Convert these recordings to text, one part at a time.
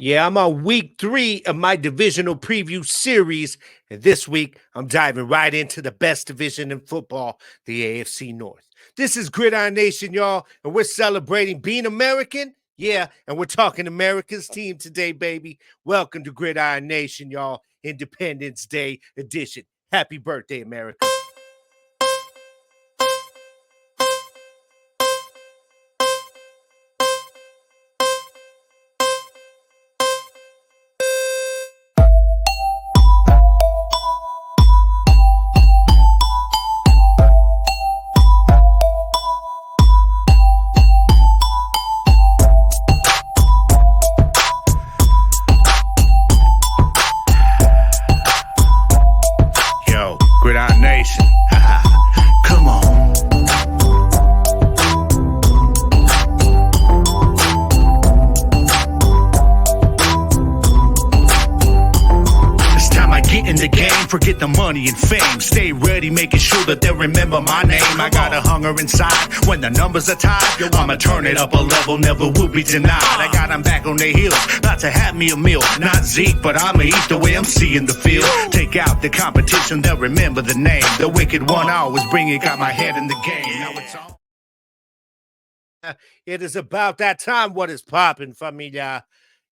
Yeah, I'm on week 3 of my divisional preview series. And this week, I'm diving right into the best division in football, the AFC North. This is Gridiron Nation, y'all, and we're celebrating being American. Yeah, and we're talking America's team today, baby. Welcome to Gridiron Nation, y'all. Independence Day edition. Happy birthday, America. Yo, Gridiron Nation. Come on. It's time I get in the game, forget the money and fame. Stay ready, making sure that they remember my name. I got a hunger inside when the numbers are tied. Yo, I'ma turn it up a level, never will be denied. I got them back on their heels, about to have me a meal. Not Zeke, but I'ma eat the way I'm seeing the field. Take out the competition, they'll remember the name. The wicked one I always bring it, got my head in the game. Now it's all. It is about that time. What is poppin', familia?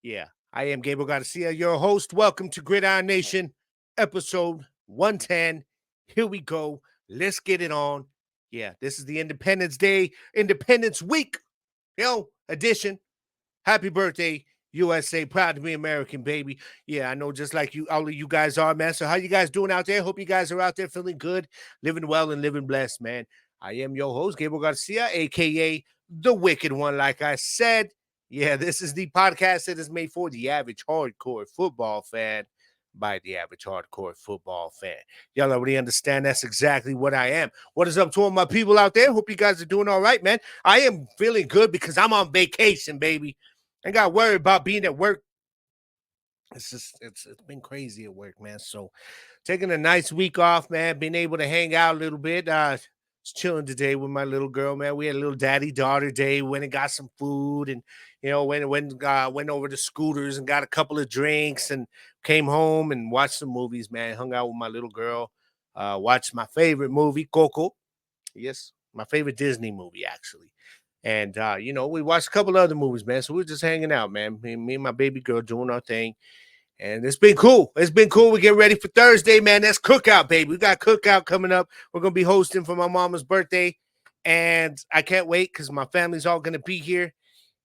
Yeah, I am Gabriel Garcia, your host. Welcome to Gridiron Nation, episode 110. Here we go. Let's get it on. Yeah, this is the Independence Day, Independence Week, edition. Happy birthday, USA. Proud to be American, baby. Yeah, I know just like you, all of you guys are, man. So how you guys doing out there? Hope you guys are out there feeling good, living well, and living blessed, man. I am your host, Gabriel Garcia, a.k.a. The Wicked One, like I said. Yeah, this is the podcast that is made for the average hardcore football fan by the average hardcore football fan. Y'all already understand that's exactly what I am. What is up to all my people out there? Hope you guys are doing all right, man. I am feeling good because I'm on vacation, baby. I got worried about being at work. It's been crazy at work, man. So taking a nice week off, man. Being able to hang out a little bit. Just chilling today with my little girl, man. We had a little daddy-daughter day. Went and got some food, and went over to Scooters and got a couple of drinks, and came home and watched some movies, man. Hung out with my little girl. Watched my favorite movie, Coco. Yes, my favorite Disney movie, actually. And we watched a couple other movies, man. So we were just hanging out, man. Me and my baby girl doing our thing. And it's been cool. It's been cool. We get ready for Thursday, man. That's cookout, baby. We got cookout coming up. We're gonna be hosting for my mama's birthday. And I can't wait because my family's all gonna be here.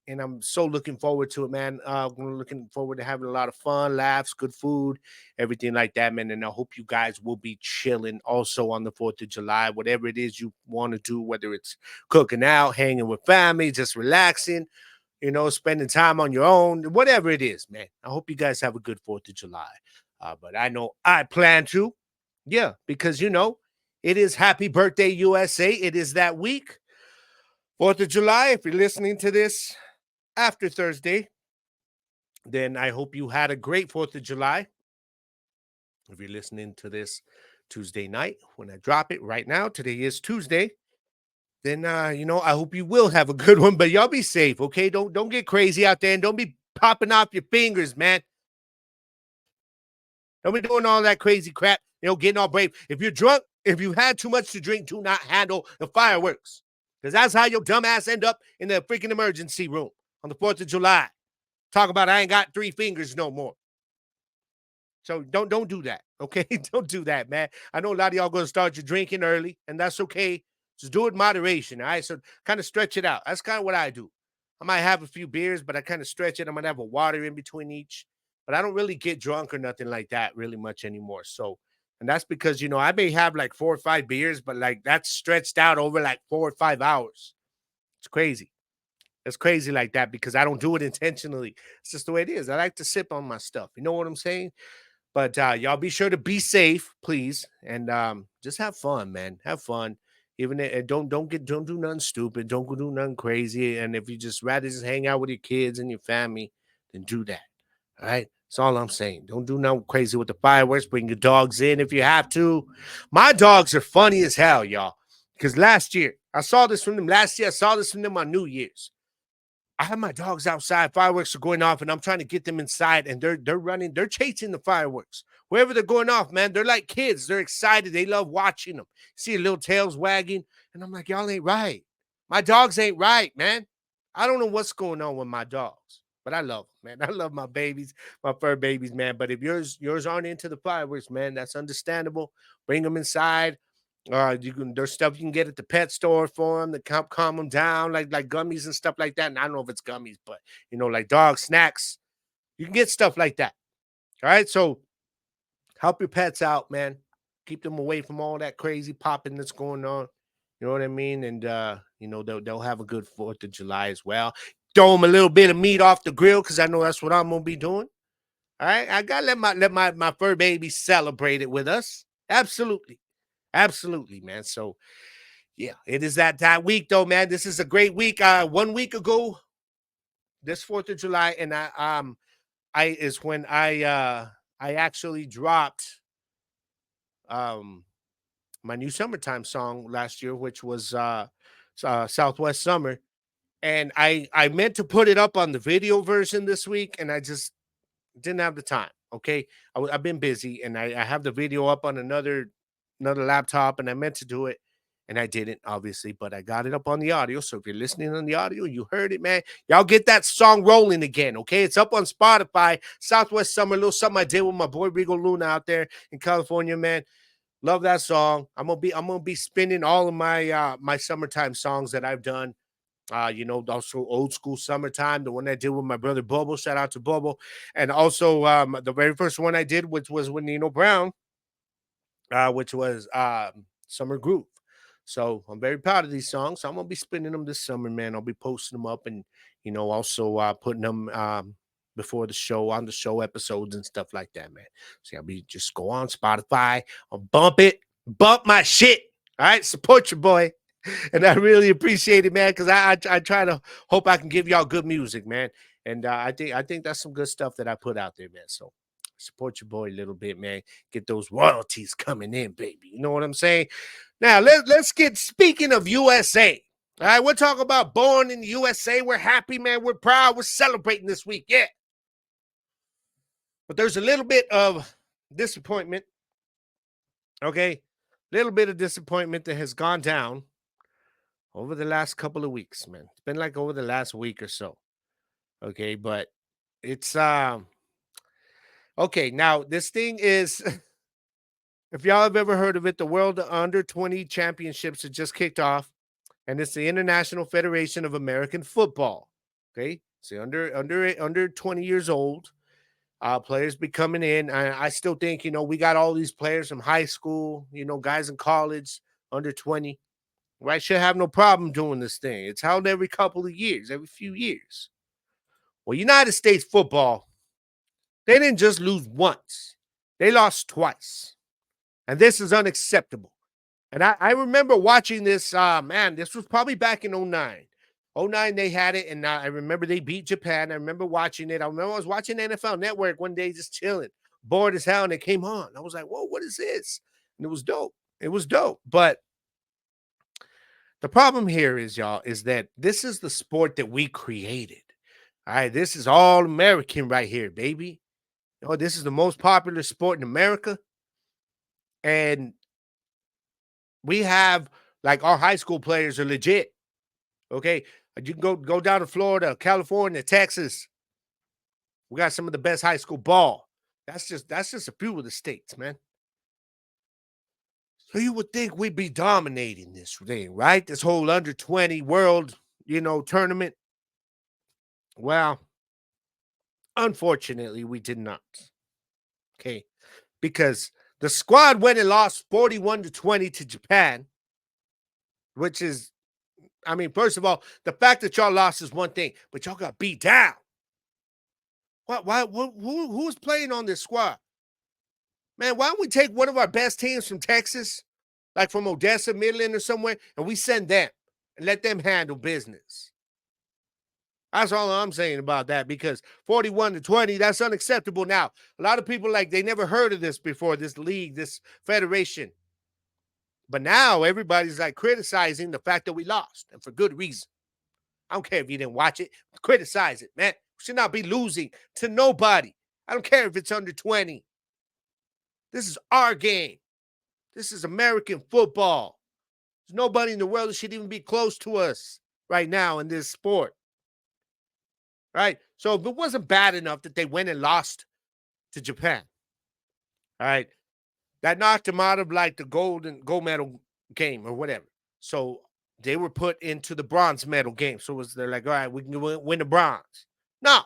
And I'm so looking forward to it, man. I'm looking forward to having a lot of fun, laughs, good food, everything like that, man. And I hope you guys will be chilling also on the 4th of July, whatever it is you want to do, whether it's cooking out, hanging with family, just relaxing, spending time on your own, whatever it is, man. I hope you guys have a good 4th of July. But I know I plan to. Yeah, because, it is Happy Birthday, USA. It is that week, 4th of July. If you're listening to this after Thursday, then I hope you had a great 4th of July. If you're listening to this Tuesday night, when I drop it right now, today is Tuesday, then I hope you will have a good one, but y'all be safe, okay? Don't get crazy out there, and don't be popping off your fingers, man. Don't be doing all that crazy crap, getting all brave. If you're drunk, if you had too much to drink, do not handle the fireworks, because that's how your dumb ass end up in the freaking emergency room on the 4th of July. Talk about I ain't got 3 fingers no more. So don't do that, okay? Don't do that, man. I know a lot of y'all going to start your drinking early, and that's okay. Just do it in moderation, all right? So kind of stretch it out. That's kind of what I do. I might have a few beers, but I kind of stretch it. I might have a water in between each. But I don't really get drunk or nothing like that really much anymore. So, and that's because, I may have like 4 or 5 beers, but like that's stretched out over like 4 or 5 hours. It's crazy. It's crazy like that because I don't do it intentionally. It's just the way it is. I like to sip on my stuff. You know what I'm saying? But y'all be sure to be safe, please, and just have fun, man. Have fun. Even don't do nothing stupid. Don't go do nothing crazy. And if you just rather just hang out with your kids and your family, then do that. All right. That's all I'm saying. Don't do nothing crazy with the fireworks. Bring your dogs in if you have to. My dogs are funny as hell, y'all. Because last year, I saw this from them. Last year, I saw this from them on New Year's. I have my dogs outside, fireworks are going off, and I'm trying to get them inside, and they're running, they're chasing the fireworks. Wherever they're going off, man, they're like kids. They're excited. They love watching them. See little tails wagging, and I'm like, y'all ain't right. My dogs ain't right, man. I don't know what's going on with my dogs, but I love them, man. I love my babies, my fur babies, man. But if yours aren't into the fireworks, man, that's understandable. Bring them inside. You can there's stuff you can get at the pet store for them to calm them down, like gummies and stuff like that. And I don't know if it's gummies, but like dog snacks. You can get stuff like that. All right. So help your pets out, man. Keep them away from all that crazy popping that's going on. You know what I mean? And they'll have a good 4th of July as well. Throw them a little bit of meat off the grill because I know that's what I'm gonna be doing. All right. I gotta let my fur baby celebrate it with us. Absolutely. Absolutely, man. So yeah, it is that week though, man. This is a great week. 1 week ago, this 4th of July, and I is when I actually dropped my new summertime song last year, which was Southwest Summer. And I meant to put it up on the video version this week, and I just didn't have the time. Okay, I've been busy, and I have the video up on another laptop, and I meant to do it, and I didn't, obviously, but I got it up on the audio. So if you're listening on the audio, you heard it, man. Y'all get that song rolling again, okay? It's up on Spotify. Southwest Summer, a little something I did with my boy Regal Luna out there in California, man. Love that song. I'm gonna be spinning all of my my summertime songs that I've done. Also old school summertime, the one I did with my brother Bobo. Shout out to Bobo. And also the very first one I did, which was with Nino Brown, which was Summer Groove. So I'm very proud of these songs. So I'm gonna be spinning them this summer, man. I'll be posting them up and also putting them before the show on the show episodes and stuff like that, man. So I'll be just go on Spotify, I'll bump my shit. All right, support your boy. And I really appreciate it, man, because I try to hope I can give y'all good music, man. And I think that's some good stuff that I put out there, man. So support your boy a little bit, man. Get those royalties coming in, baby. You know what I'm saying? Now let's get speaking of USA. All right, we're talking about born in the USA. We're happy, man. We're proud. We're celebrating this week, yeah. But there's a little bit of disappointment. Okay, little bit of disappointment that has gone down over the last couple of weeks, man. It's been like over the last week or so. Okay, but it's okay. Now this thing is if y'all have ever heard of it, the World Under 20 Championships have just kicked off, and it's the International Federation of American Football. Okay, so under 20 years old, players be coming in. I still think we got all these players from high school, guys in college under 20. Right, should have no problem doing this thing. It's held every couple of years, every few years. Well, United States football, they didn't just lose once. They lost twice. And this is unacceptable. And I remember watching this, man, this was probably back in 09. 09, they had it, and I remember they beat Japan. I remember watching it. I remember I was watching NFL Network one day just chilling, bored as hell, and it came on. I was like, whoa, what is this? And it was dope. It was dope. But the problem here is, y'all, is that this is the sport that we created. All right, this is all American right here, baby. This is the most popular sport in America. And we have, like, our high school players are legit. Okay. You can go down to Florida, California, Texas. We got some of the best high school ball. That's just a few of the states, man. So you would think we'd be dominating this thing, right? This whole under 20 world, tournament. Well, unfortunately, we did not. Okay. Because the squad went and lost 41-20 to Japan, which is, I mean, first of all, the fact that y'all lost is one thing, but y'all got beat down. Who's playing on this squad? Man, why don't we take one of our best teams from Texas, like from Odessa, Midland, or somewhere, and we send them and let them handle business? That's all I'm saying about that, because 41-20, that's unacceptable. Now, a lot of people, they never heard of this before, this league, this federation. But now everybody's criticizing the fact that we lost, and for good reason. I don't care if you didn't watch it. Criticize it, man. We should not be losing to nobody. I don't care if it's under 20. This is our game. This is American football. There's nobody in the world that should even be close to us right now in this sport. Right? So if it wasn't bad enough that they went and lost to Japan, all right, that knocked them out of like the gold medal game or whatever. So they were put into the bronze medal game. So they're like, all right, we can win the bronze. No,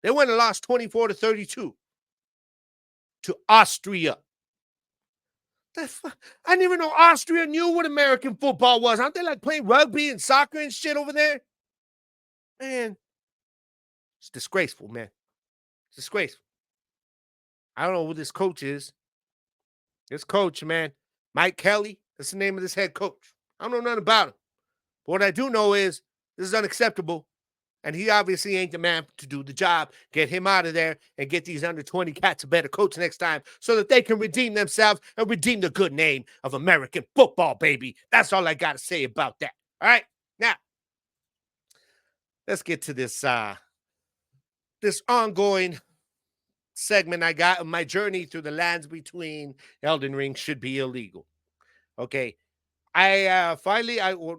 they went and lost 24-32 to Austria. I didn't even know Austria knew what American football was. Aren't they like playing rugby and soccer and shit over there? Man, it's disgraceful, man. It's disgraceful. I don't know who this coach is. This coach, man, Mike Kelly, that's the name of this head coach. I don't know nothing about him. But what I do know is this is unacceptable. And he obviously ain't the man to do the job. Get him out of there and get these under 20 cats a better coach next time so that they can redeem themselves and redeem the good name of American football, baby. That's all I got to say about that. All right? Now, let's get to this ongoing segment I got of my journey through the lands between. Elden Ring should be illegal. Okay. I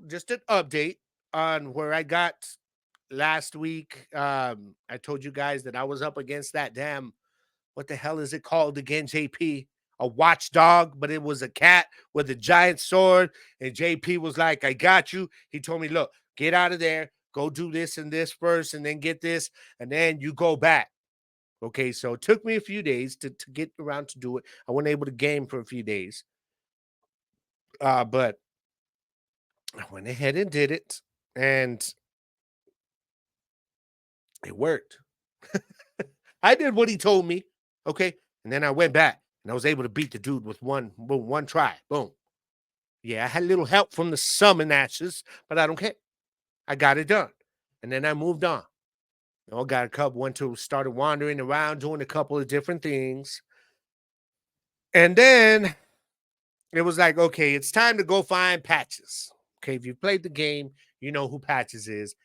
just an update on where I got last week. I told you guys that I was up against that damn, what the hell is it called again, JP? A watchdog, but it was a cat with a giant sword. And JP was like, I got you. He told me, look, get out of there. Go do this and this first, and then get this, and then you go back. Okay, so it took me a few days to get around to do it. I wasn't able to game for a few days. But I went ahead and did it, and it worked. I did what he told me, okay? And then I went back, and I was able to beat the dude with one try. Boom. Yeah, I had a little help from the summon ashes, but I don't care. I got it done. And then I moved on. Got a couple, started wandering around, doing a couple of different things. And then it was like, okay, it's time to go find Patches. Okay, if you've played the game, you know who Patches is.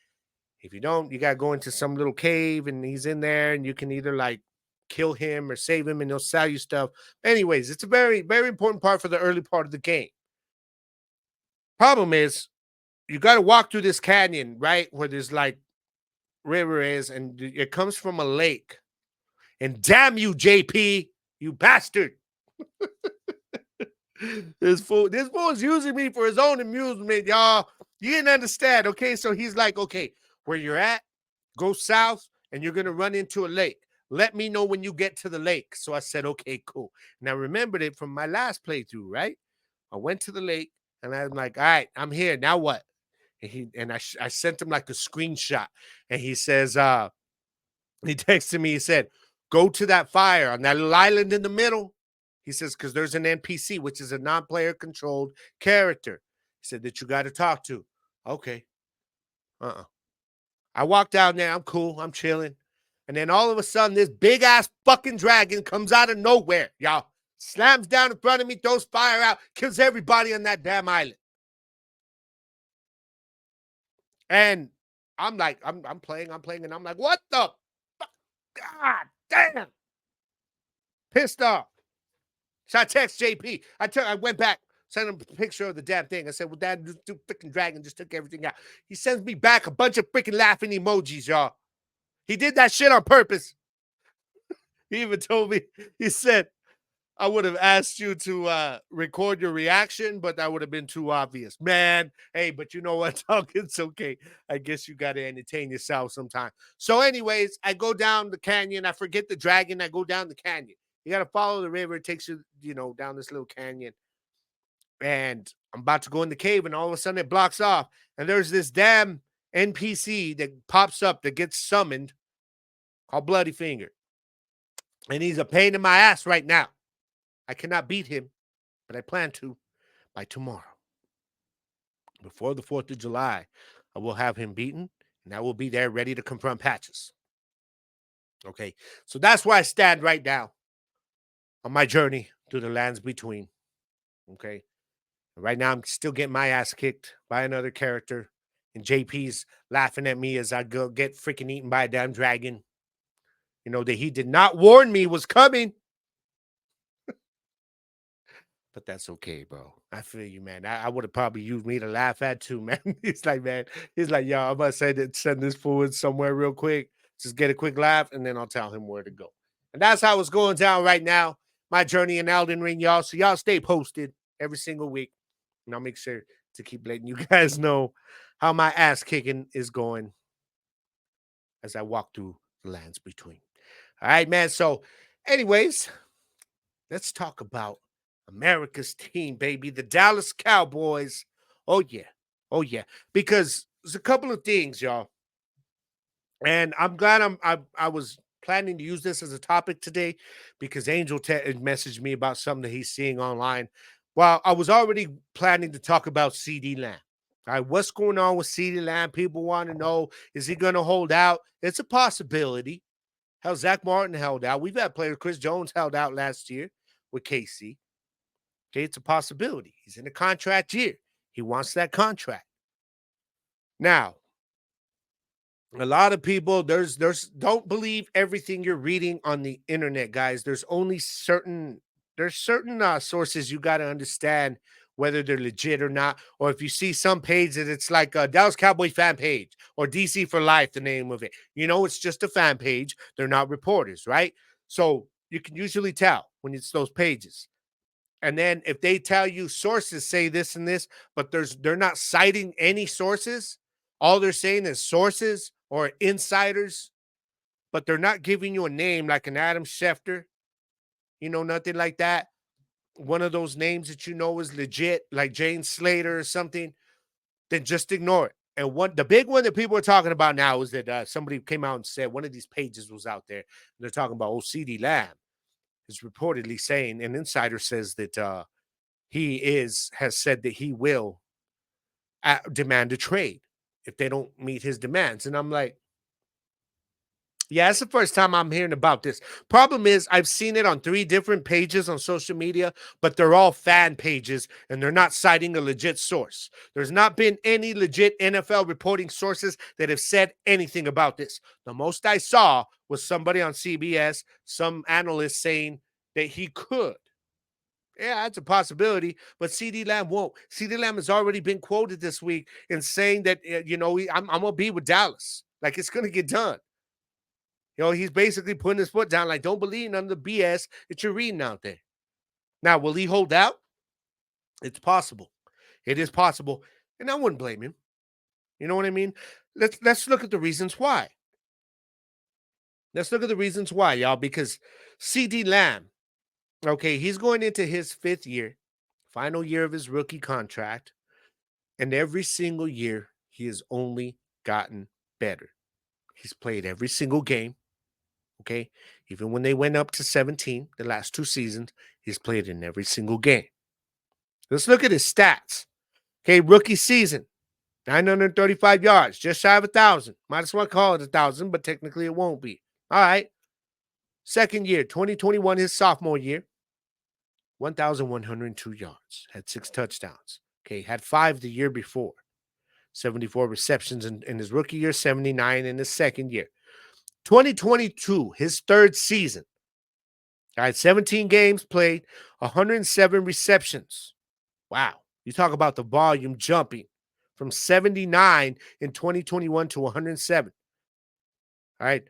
If you don't, you got to go into some little cave, and he's in there, and you can either like kill him or save him, and he'll sell you stuff. Anyways, it's a very, very important part for the early part of the game. Problem is, you got to walk through this canyon, right, where there's like river is, and it comes from a lake. And damn you, JP, you bastard. This fool's using me for his own amusement, y'all. You didn't understand, okay? So he's like, okay, where you're at, go south, and you're going to run into a lake. Let me know when you get to the lake. So I said, okay, cool. And I remembered it from my last playthrough, right? I went to the lake, and I'm like, all right, I'm here. Now what? And I sent him like a screenshot, and he says, he texted me, he said, go to that fire on that little island in the middle. He says, because there's an NPC, which is a non-player controlled character. He said that you got to talk to. Okay. I walked down there. I'm cool. I'm chilling. And then all of a sudden, this big ass fucking dragon comes out of nowhere, y'all. Slams down in front of me, throws fire out, kills everybody on that damn island. And I'm like, I'm playing, and I'm like, what the fuck? God damn. Pissed off. So I text JP. I went back, sent him a picture of the damn thing. I said, well, that freaking dragon just took everything out. He sends me back a bunch of freaking laughing emojis, y'all. He did that shit on purpose. He even told me, he said, I would have asked you to record your reaction, but that would have been too obvious. Man, hey, but you know what, Doug? It's okay. I guess you got to entertain yourself sometime. So anyways, I go down the canyon. I forget the dragon. I go down the canyon. You got to follow the river. It takes you, down this little canyon. And I'm about to go in the cave, and all of a sudden it blocks off. And there's this damn NPC that pops up that gets summoned called Bloody Finger. And he's a pain in my ass right now. I cannot beat him, but I plan to by tomorrow. Before the 4th of July, I will have him beaten, and I will be there ready to confront Patches. Okay, so that's where I stand right now on my journey through the lands between. Okay, right now I'm still getting my ass kicked by another character, And JP's laughing at me as I go get freaking eaten by a damn dragon. That he did not warn me was coming. But that's okay, bro. I feel you, man. I would have probably used me to laugh at too, man. Man, he's like, yo, I'm gonna send this forward somewhere real quick. Just get a quick laugh, and then I'll tell him where to go. And that's how it's going down right now. My journey in Elden Ring, y'all. So y'all stay posted every single week. And I'll make sure to keep letting you guys know how my ass kicking is going as I walk through the lands between. All right, man. So, anyways, let's talk about America's team, baby, the Dallas Cowboys. Oh yeah, oh yeah. Because there's a couple of things, y'all, and I'm glad I was planning to use this as a topic today because Angel messaged me about something that he's seeing online. Well, I was already planning to talk about CD Lamb. All right, what's going on with CD Lamb? People want to know, is he going to hold out? It's a possibility. Hell, Zach Martin held out. We've had players. Chris Jones held out last year with KC. Okay, it's a possibility. He's in a contract year. He wants that contract. Now, a lot of people there's don't believe everything you're reading on the internet, guys. There's certain sources you got to understand whether they're legit or not. Or if you see some page that it's like a Dallas Cowboy fan page or DC for Life, the name of it. It's just a fan page. They're not reporters, right? So you can usually tell when it's those pages. And then if they tell you sources say this and this, but they're not citing any sources, all they're saying is sources or insiders, but they're not giving you a name like an Adam Schefter, nothing like that. One of those names that is legit, like Jane Slater or something, then just ignore it. And the big one that people are talking about now is that somebody came out and said one of these pages was out there. And they're talking about OCD Lamb is reportedly saying, an insider says that he has said that he will demand a trade if they don't meet his demands. And I'm like, yeah, that's the first time I'm hearing about this. Problem is, I've seen it on 3 different pages on social media, but they're all fan pages and they're not citing a legit source. There's not been any legit NFL reporting sources that have said anything about this. The most I saw was somebody on CBS, some analyst saying that he could. Yeah, that's a possibility, but CD Lamb won't. CD Lamb has already been quoted this week in saying that, I'm going to be with Dallas. Like, it's going to get done. He's basically putting his foot down, like, don't believe none of the BS that you're reading out there. Now, will he hold out? It's possible. It is possible. And I wouldn't blame him. You know what I mean? Let's look at the reasons why. Let's look at the reasons why, y'all, because CD Lamb, okay, he's going into his 5th year, final year of his rookie contract, and every single year he has only gotten better. He's played every single game. Okay, even when they went up to 17, the last 2 seasons, he's played in every single game. Let's look at his stats. Okay, rookie season, 935 yards, just shy of 1,000. Might as well call it 1,000, but technically it won't be. All right. Second year, 2021, his sophomore year, 1,102 yards, had 6 touchdowns. Okay, had 5 the year before. 74 receptions in his rookie year, 79 in his second year. 2022, his 3rd season. All right, 17 games played, 107 receptions. Wow. You talk about the volume jumping from 79 in 2021 to 107. All right.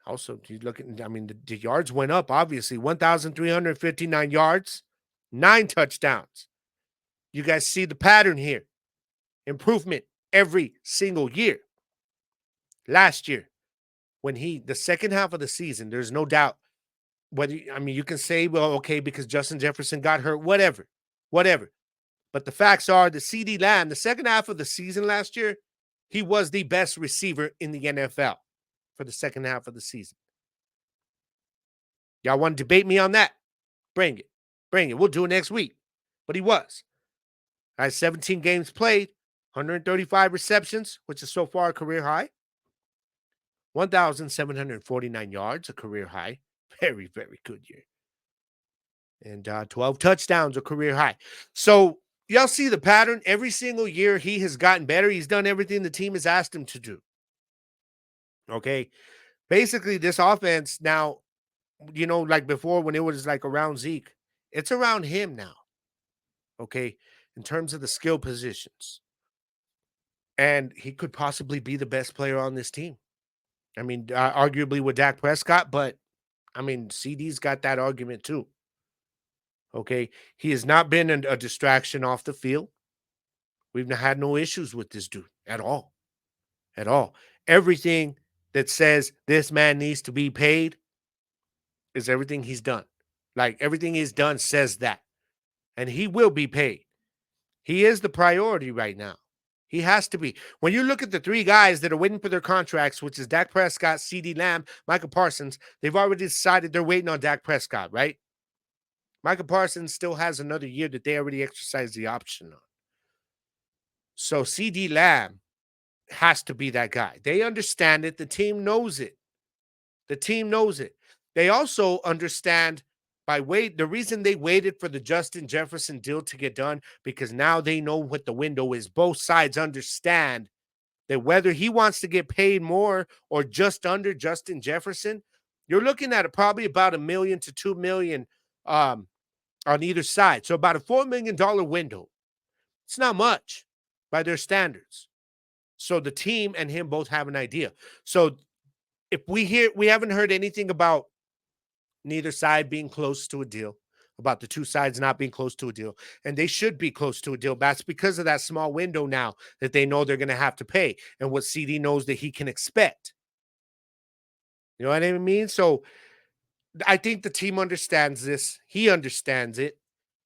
Also, you look at, the yards went up, obviously. 1,359 yards, 9 touchdowns. You guys see the pattern here. Improvement every single year. Last year, when the second half of the season, there's no doubt whether, you can say, well, okay, because Justin Jefferson got hurt, whatever. But the facts are the CD Lamb, the second half of the season last year, he was the best receiver in the NFL for the second half of the season. Y'all want to debate me on that? Bring it. We'll do it next week. But he was. All right, 17 games played, 135 receptions, which is so far a career high. 1,749 yards, a career high. Very, very good year. And 12 touchdowns, a career high. So y'all see the pattern. Every single year he has gotten better. He's done everything the team has asked him to do. Okay. Basically, this offense now, like before when it was like around Zeke, it's around him now. Okay. In terms of the skill positions. And he could possibly be the best player on this team. I mean, arguably with Dak Prescott, but I mean, CD's got that argument too. Okay. He has not been a distraction off the field. We've had no issues with this dude at all. At all. Everything that says this man needs to be paid is everything he's done. Like everything he's done says that. And he will be paid. He is the priority right now. He has to be. When you look at the three guys that are waiting for their contracts, which is Dak Prescott, CeeDee Lamb, Michael Parsons, they've already decided they're waiting on Dak Prescott, right? Michael Parsons still has another year that they already exercised the option on. So CeeDee Lamb has to be that guy. They understand it. The team knows it. The team knows it. They also understand the reason they waited for the Justin Jefferson deal to get done, because now they know what the window is. Both sides understand that whether he wants to get paid more or just under Justin Jefferson, you're looking at probably about $1 million to $2 million on either side. So about a $4 million window. It's not much by their standards. So the team and him both have an idea. So if we haven't heard anything about neither side being close to a deal, about the two sides not being close to a deal, and they should be close to a deal. That's because of that small window now that they know they're going to have to pay and what CD knows that he can expect. You know what I mean? So I think the team understands this. He understands it.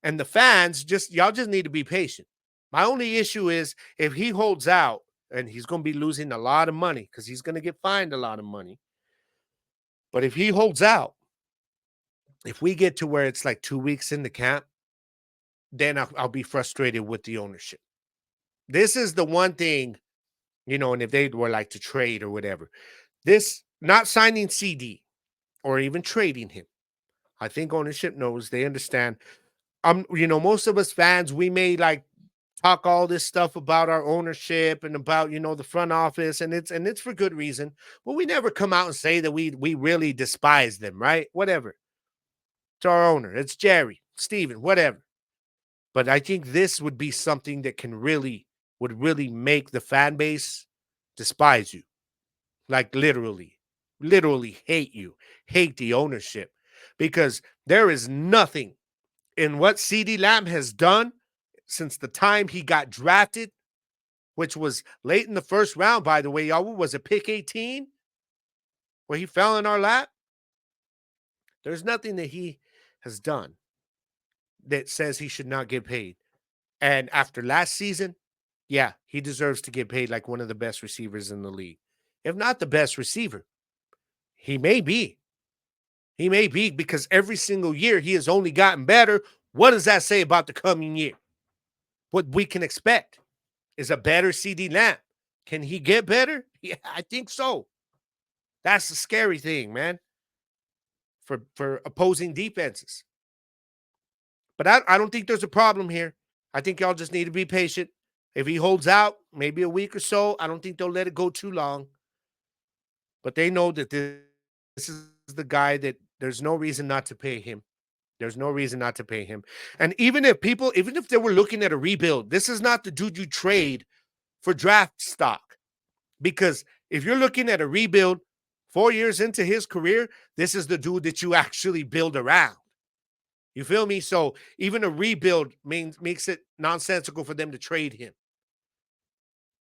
And the fans, y'all just need to be patient. My only issue is if he holds out, and he's going to be losing a lot of money because he's going to get fined a lot of money. But if he holds out, if we get to where it's like 2 weeks in the camp, then I'll be frustrated with the ownership. This is the one thing, and if they were like to trade or whatever, this not signing CD or even trading him, I think ownership knows, they understand. Most of us fans, we may like talk all this stuff about our ownership and about, the front office, and it's for good reason. But we never come out and say that we really despise them, right? Whatever. It's our owner. It's Jerry, Steven, whatever. But I think this would be something that would really make the fan base despise you. Like literally hate you, hate the ownership, because there is nothing in what CeeDee Lamb has done since the time he got drafted, which was late in the first round, by the way, y'all. Was it pick 18 where he fell in our lap? There's nothing that he has done that says he should not get paid. And after last season, yeah, he deserves to get paid like one of the best receivers in the league. If not the best receiver, he may be. He may be, because every single year he has only gotten better. What does that say about the coming year? What we can expect is a better CeeDee Lamb. Can he get better? Yeah, I think so. That's the scary thing, man, for opposing defenses. But I don't think there's a problem here. I think y'all just need to be patient. If he holds out, maybe a week or so, I don't think they'll let it go too long. But they know that this is the guy that there's no reason not to pay him. There's no reason not to pay him. And even if they were looking at a rebuild, this is not the dude you trade for draft stock. Because if you're looking at a rebuild 4 years into his career, this is the dude that you actually build around. You feel me? So even a rebuild makes it nonsensical for them to trade him.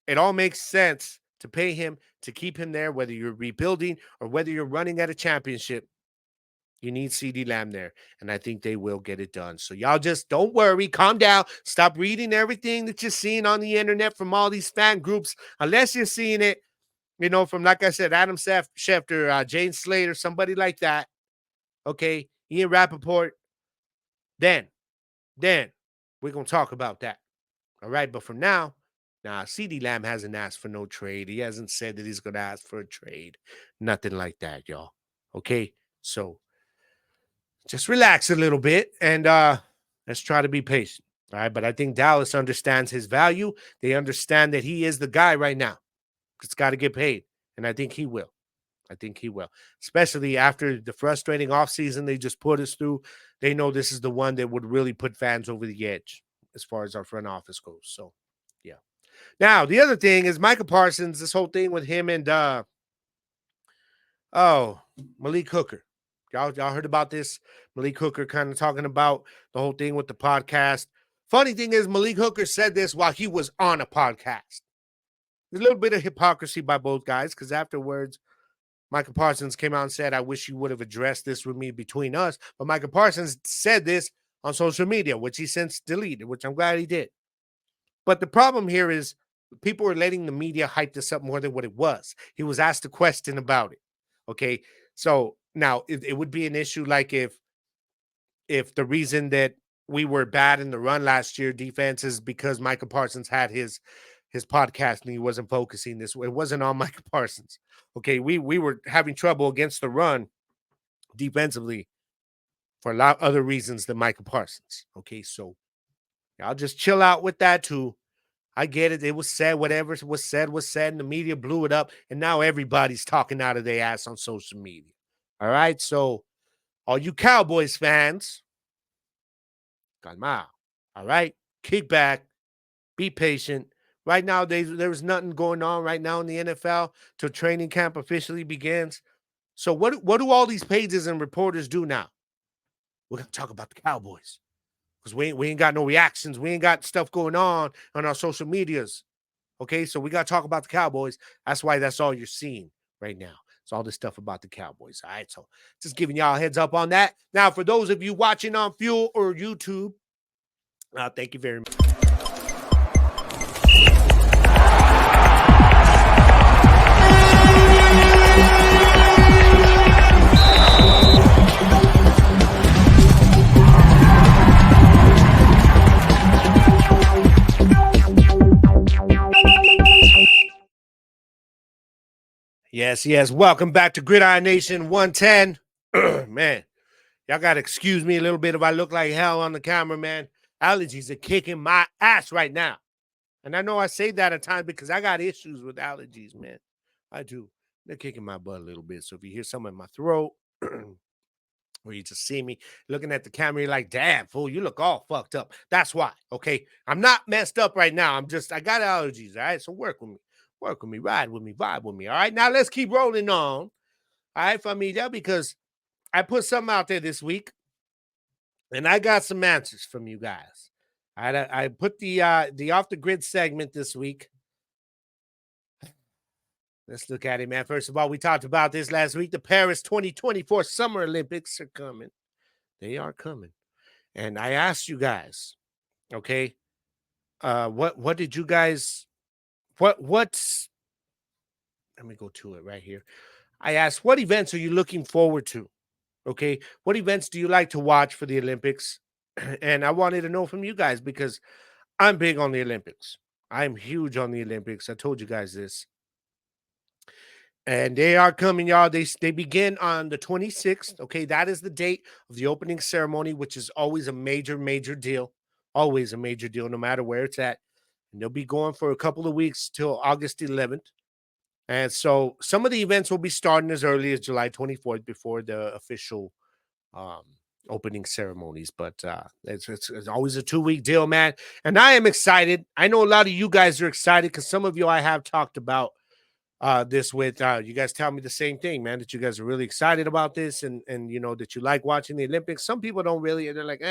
It all makes sense to pay him, to keep him there, whether you're rebuilding or whether you're running at a championship. You need CeeDee Lamb there, and I think they will get it done. So y'all just don't worry. Calm down. Stop reading everything that you're seeing on the internet from all these fan groups, unless you're seeing it, from, like I said, Adam Schefter, Jane Slater, somebody like that. Okay, Ian Rappaport. Then we're going to talk about that. All right, but for now, CeeDee Lamb hasn't asked for no trade. He hasn't said that he's going to ask for a trade. Nothing like that, y'all. Okay, so just relax a little bit and let's try to be patient. All right, but I think Dallas understands his value. They understand that he is the guy right now. It's got to get paid, and I think he will. I think he will, especially after the frustrating offseason they just put us through. They know this is the one that would really put fans over the edge as far as our front office goes. So, yeah. Now, the other thing is Micah Parsons, this whole thing with him and Malik Hooker. Y'all heard about this? Malik Hooker kind of talking about the whole thing with the podcast. Funny thing is, Malik Hooker said this while he was on a podcast. There's a little bit of hypocrisy by both guys because afterwards, Micah Parsons came out and said, I wish you would have addressed this with me between us. But Micah Parsons said this on social media, which he since deleted, which I'm glad he did. But the problem here is people are letting the media hype this up more than what it was. He was asked a question about it. Okay. So now it would be an issue like if the reason that we were bad in the run last year defense is because Micah Parsons had his podcast and he wasn't focusing this way. It wasn't on Micah Parsons. Okay, we were having trouble against the run defensively for a lot of other reasons than Micah Parsons. Okay, so I'll just chill out with that too. I get it. It was said, whatever was said, and the media blew it up, and now everybody's talking out of their ass on social media. All right, so all you Cowboys fans, calma. All right, kick back, be patient. Right now, there's nothing going on right now in the NFL till training camp officially begins. So what do all these pages and reporters do now? We're gonna talk about the Cowboys because we ain't got no reactions. We ain't got stuff going on our social medias. Okay, so we gotta talk about the Cowboys. That's why that's all you're seeing right now. It's all this stuff about the Cowboys. All right, so just giving y'all a heads up on that. Now, for those of you watching on Fuel or YouTube, thank you very much. Yes. Welcome back to Gridiron Nation 110. Man, y'all got to excuse me a little bit if I look like hell on the camera, man. Allergies are kicking my ass right now. And I know I say that at times because I got issues with allergies, man. I do. They're kicking my butt a little bit. So if you hear something in my throat or you just see me looking at the camera, you're like, damn, fool, you look all fucked up. That's why, okay? I'm not messed up right now. I got allergies, all right? So work with me. Work with me, ride with me, vibe with me. All right, now let's keep rolling on. All right, familia, because I put something out there this week, and I got some answers from you guys. I put the off the grid segment this week. Let's look at it, man. First of all, we talked about this last week. The Paris 2024 Summer Olympics are coming. They are coming, and I asked you guys, okay, what did you guys? What's let me go to it right here. I asked, what events are you looking forward to? Okay. What events do you like to watch for the Olympics? And I wanted to know from you guys because I'm big on the Olympics. I'm huge on the Olympics. I told you guys this. And they are coming, y'all. They begin on the 26th. Okay. That is the date of the opening ceremony, which is always a major, major deal. Always a major deal, no matter where it's at. And they'll be going for a couple of weeks till August 11th. And so some of the events will be starting as early as July 24th before the official opening ceremonies. But it's always a 2-week deal, man. And I am excited. I know a lot of you guys are excited because some of you I have talked about this with. You guys tell me the same thing, man, that you guys are really excited about this and you know, that you like watching the Olympics. Some people don't really. They're like,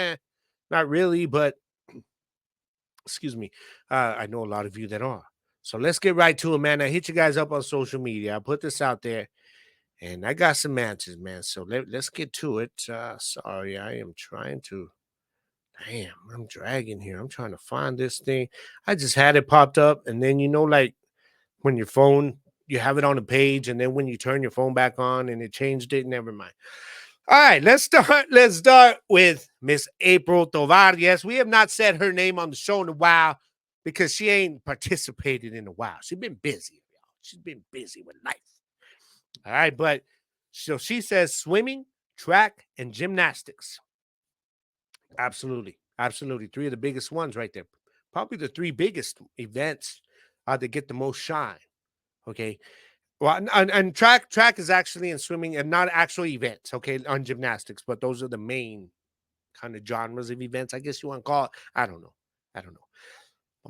not really. But excuse me. I know a lot of you that are. So let's get right to it, man. I hit you guys up on social media. I put this out there, and I got some answers, man. So let's get to it. Sorry, I am trying to. Damn, I'm dragging here. I'm trying to find this thing. I just had it popped up, and then, you know, like when your phone, you have it on a page, and then when you turn your phone back on and it changed it, never mind. All right, let's start. Let's start with Miss April Tovar. Yes, we have not said her name on the show in a while because she ain't participated in a while. She's been busy, y'all. She's been busy with life. All right, but so she says swimming, track, and gymnastics. Absolutely. Absolutely. Three of the biggest ones right there. Probably the three biggest events that get the most shine. Okay. Well, and track is actually in swimming and not actual events, okay, on gymnastics, but those are the main kind of genres of events, I guess you want to call it. I don't know. I don't know.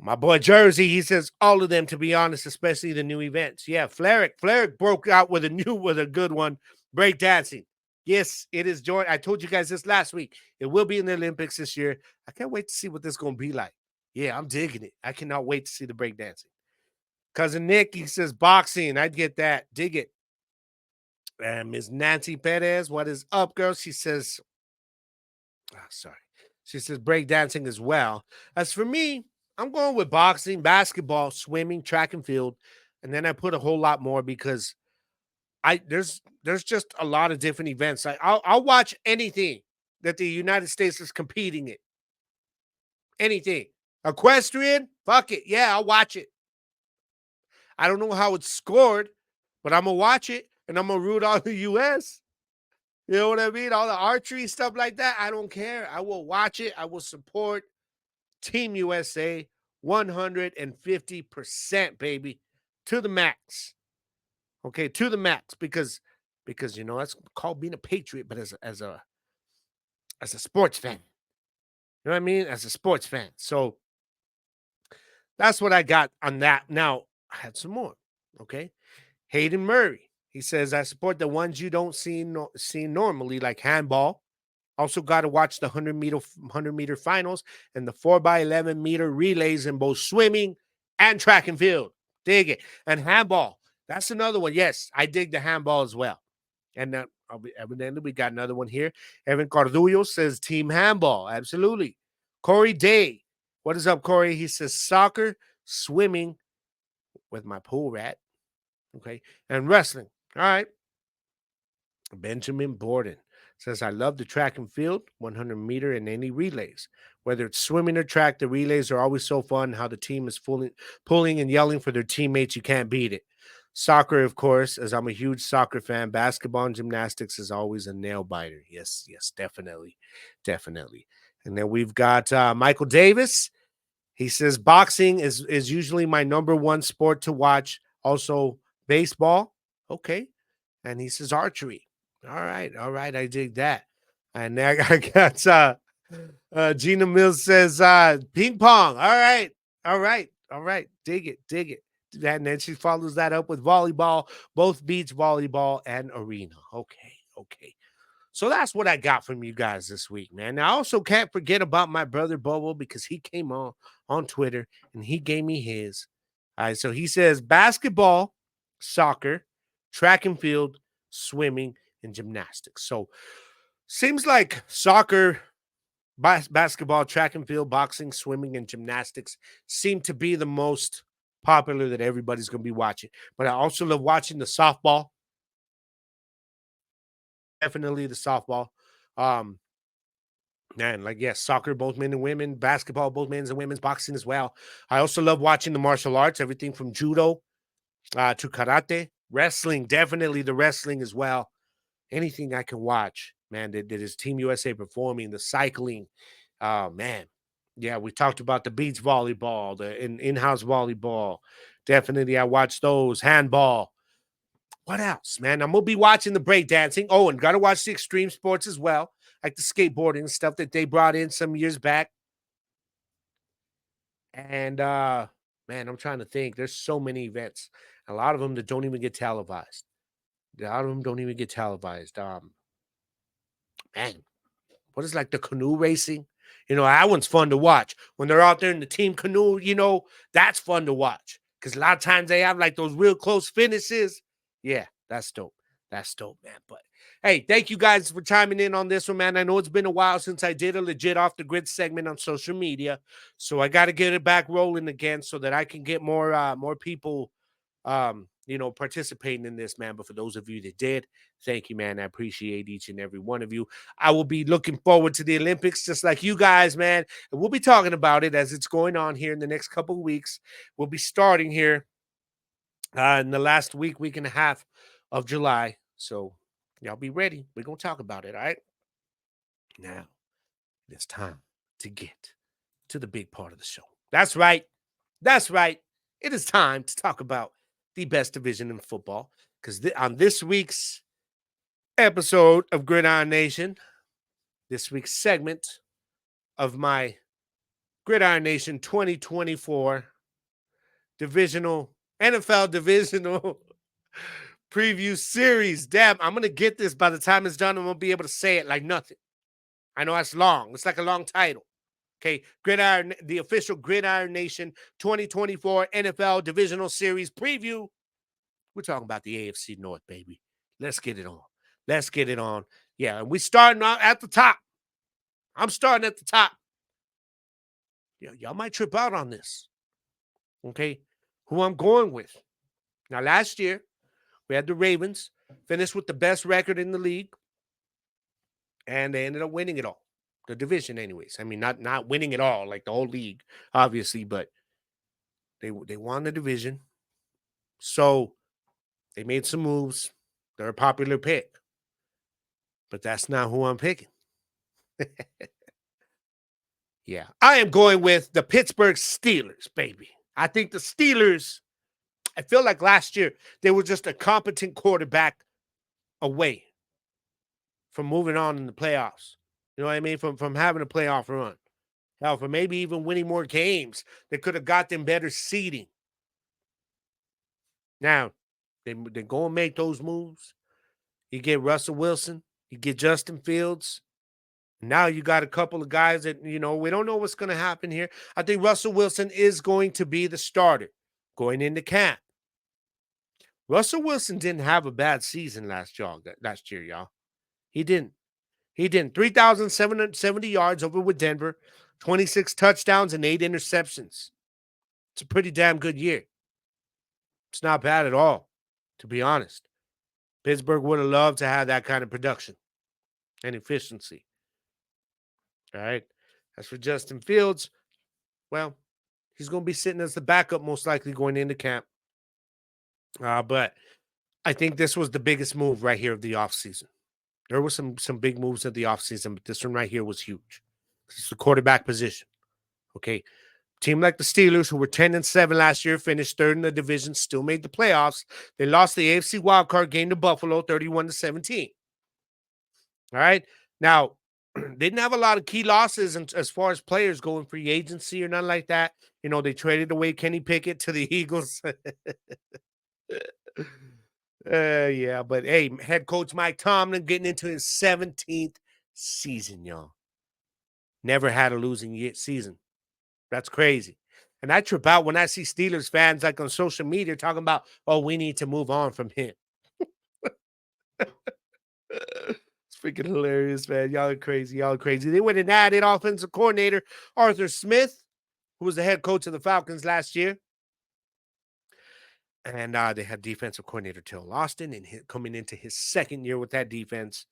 My boy Jersey, he says all of them, to be honest, especially the new events. Yeah, Flerick broke out with a good one, breakdancing. Yes, it is joy. I told you guys this last week. It will be in the Olympics this year. I can't wait to see what this is gonna be like. Yeah, I'm digging it. I cannot wait to see the breakdancing. Cousin Nick, he says boxing. I'd get that. Dig it. And Miss Nancy Perez, what is up, girl? She says, sorry. She says breakdancing as well. As for me, I'm going with boxing, basketball, swimming, track and field, and then I put a whole lot more because there's just a lot of different events. I'll watch anything that the United States is competing in. Anything. Equestrian, fuck it. Yeah, I'll watch it. I don't know how it's scored, but I'm gonna watch it and I'm gonna root on the US. You know what I mean? All the archery stuff like that. I don't care. I will watch it. I will support Team USA 150%, baby, to the max. Okay, to the max because you know that's called being a patriot, but as a sports fan. You know what I mean? As a sports fan. So that's what I got on that. Now, I had some more. Okay. Hayden Murray. He says, I support the ones you don't see normally, like handball. Also got to watch the 100-meter finals and the 4x11-meter relays in both swimming and track and field. Dig it. And handball. That's another one. Yes, I dig the handball as well. And evidently, we got another one here. Evan Cardullo says team handball. Absolutely. Corey Day. What is up, Corey? He says soccer, swimming with my pool rat. Okay. And wrestling. All right. Benjamin Borden says, I love the track and field, 100-meter and any relays. Whether it's swimming or track, the relays are always so fun. How the team is pulling and yelling for their teammates. You can't beat it. Soccer, of course, as I'm a huge soccer fan. Basketball and gymnastics is always a nail biter. Yes, definitely. Definitely. And then we've got Michael Davis. He says boxing is usually my number one sport to watch. Also, baseball. Okay. And he says archery. All right, I dig that. And I got Gina Mills says ping pong. All right. Dig it. And then she follows that up with volleyball, both beach volleyball and arena. Okay. So that's what I got from you guys this week, man. Now, I also can't forget about my brother Bobo because he came on Twitter and he gave me his. All right, so he says basketball, soccer, track and field, swimming, and gymnastics. So seems like soccer, basketball, track and field, boxing, swimming, and gymnastics seem to be the most popular that everybody's going to be watching. But I also love watching the softball. Definitely the softball. Um, Man, like yes, soccer, both men and women, basketball, both men's and women's, boxing as well. I also love watching the martial arts, everything from judo to karate, wrestling, definitely the wrestling as well. Anything I can watch, man, that is Team USA performing, the cycling. Man. Yeah, we talked about the beach volleyball, the in-house volleyball. Definitely, I watch those. Handball. What else, man? I'm gonna be watching the breakdancing. Oh, and gotta watch the extreme sports as well, like the skateboarding stuff that they brought in some years back. And man, I'm trying to think. There's so many events. A lot of them that don't even get televised. A lot of them don't even get televised. Man, what is like the canoe racing? You know, that one's fun to watch. When they're out there in the team canoe, you know, that's fun to watch. Because a lot of times they have like those real close finishes. Yeah, that's dope. That's dope, man. But hey, thank you guys for chiming in on this one, man. I know it's been a while since I did a legit off the grid segment on social media. So I got to get it back rolling again so that I can get more people participating in this, man. But for those of you that did, thank you, man. I appreciate each and every one of you. I will be looking forward to the Olympics just like you guys, man. And we'll be talking about it as it's going on here in the next couple of weeks. We'll be starting here in the last week and a half of July. So y'all be ready. We're going to talk about it, all right? Now, it's time to get to the big part of the show. That's right. That's right. It is time to talk about the best division in football. Because on this week's episode of Gridiron Nation, this week's segment of my Gridiron Nation 2024 NFL divisional preview series. Damn, I'm going to get this by the time it's done. I'm going to be able to say it like nothing. I know that's long. It's like a long title. Okay, Gridiron, the official Gridiron Nation 2024 NFL Divisional Series preview. We're talking about the AFC North, baby. Let's get it on. Let's get it on. Yeah, and we starting out at the top. I'm starting at the top. Yeah, y'all might trip out on this. Okay, who I'm going with. Now, last year, we had the Ravens finish with the best record in the league, and they ended up winning it all. The division, anyways. I mean, not winning it all, like the whole league, obviously, but they won the division. So they made some moves. They're a popular pick. But that's not who I'm picking. Yeah. I am going with the Pittsburgh Steelers, baby. I think the Steelers, I feel like last year they were just a competent quarterback away from moving on in the playoffs. You know what I mean? From having a playoff run. Hell, for maybe even winning more games that could have got them better seeding. Now, they go and make those moves. You get Russell Wilson. You get Justin Fields. Now you got a couple of guys that, we don't know what's going to happen here. I think Russell Wilson is going to be the starter going into camp. Russell Wilson didn't have a bad season last year, y'all. He didn't. 3,770 yards over with Denver, 26 touchdowns and 8 interceptions. It's a pretty damn good year. It's not bad at all, to be honest. Pittsburgh would have loved to have that kind of production and efficiency. All right. As for Justin Fields, well, he's going to be sitting as the backup most likely going into camp. But I think this was the biggest move right here of the offseason. There were some big moves of the offseason, but this one right here was huge. It's the quarterback position. Okay. Team like the Steelers, who were 10-7 last year, finished third in the division, still made the playoffs. They lost the AFC wildcard game to Buffalo, 31-17. All right. Now, they didn't have a lot of key losses as far as players going free agency or nothing like that. They traded away Kenny Pickett to the Eagles. Yeah, but hey, head coach Mike Tomlin getting into his 17th season, y'all. Never had a losing season. That's crazy. And I trip out when I see Steelers fans like on social media talking about, oh, we need to move on from him. It's freaking hilarious, man. Y'all are crazy. They went and added offensive coordinator Arthur Smith, who was the head coach of the Falcons last year. And they had defensive coordinator Till Austin and coming into his second year with that defense.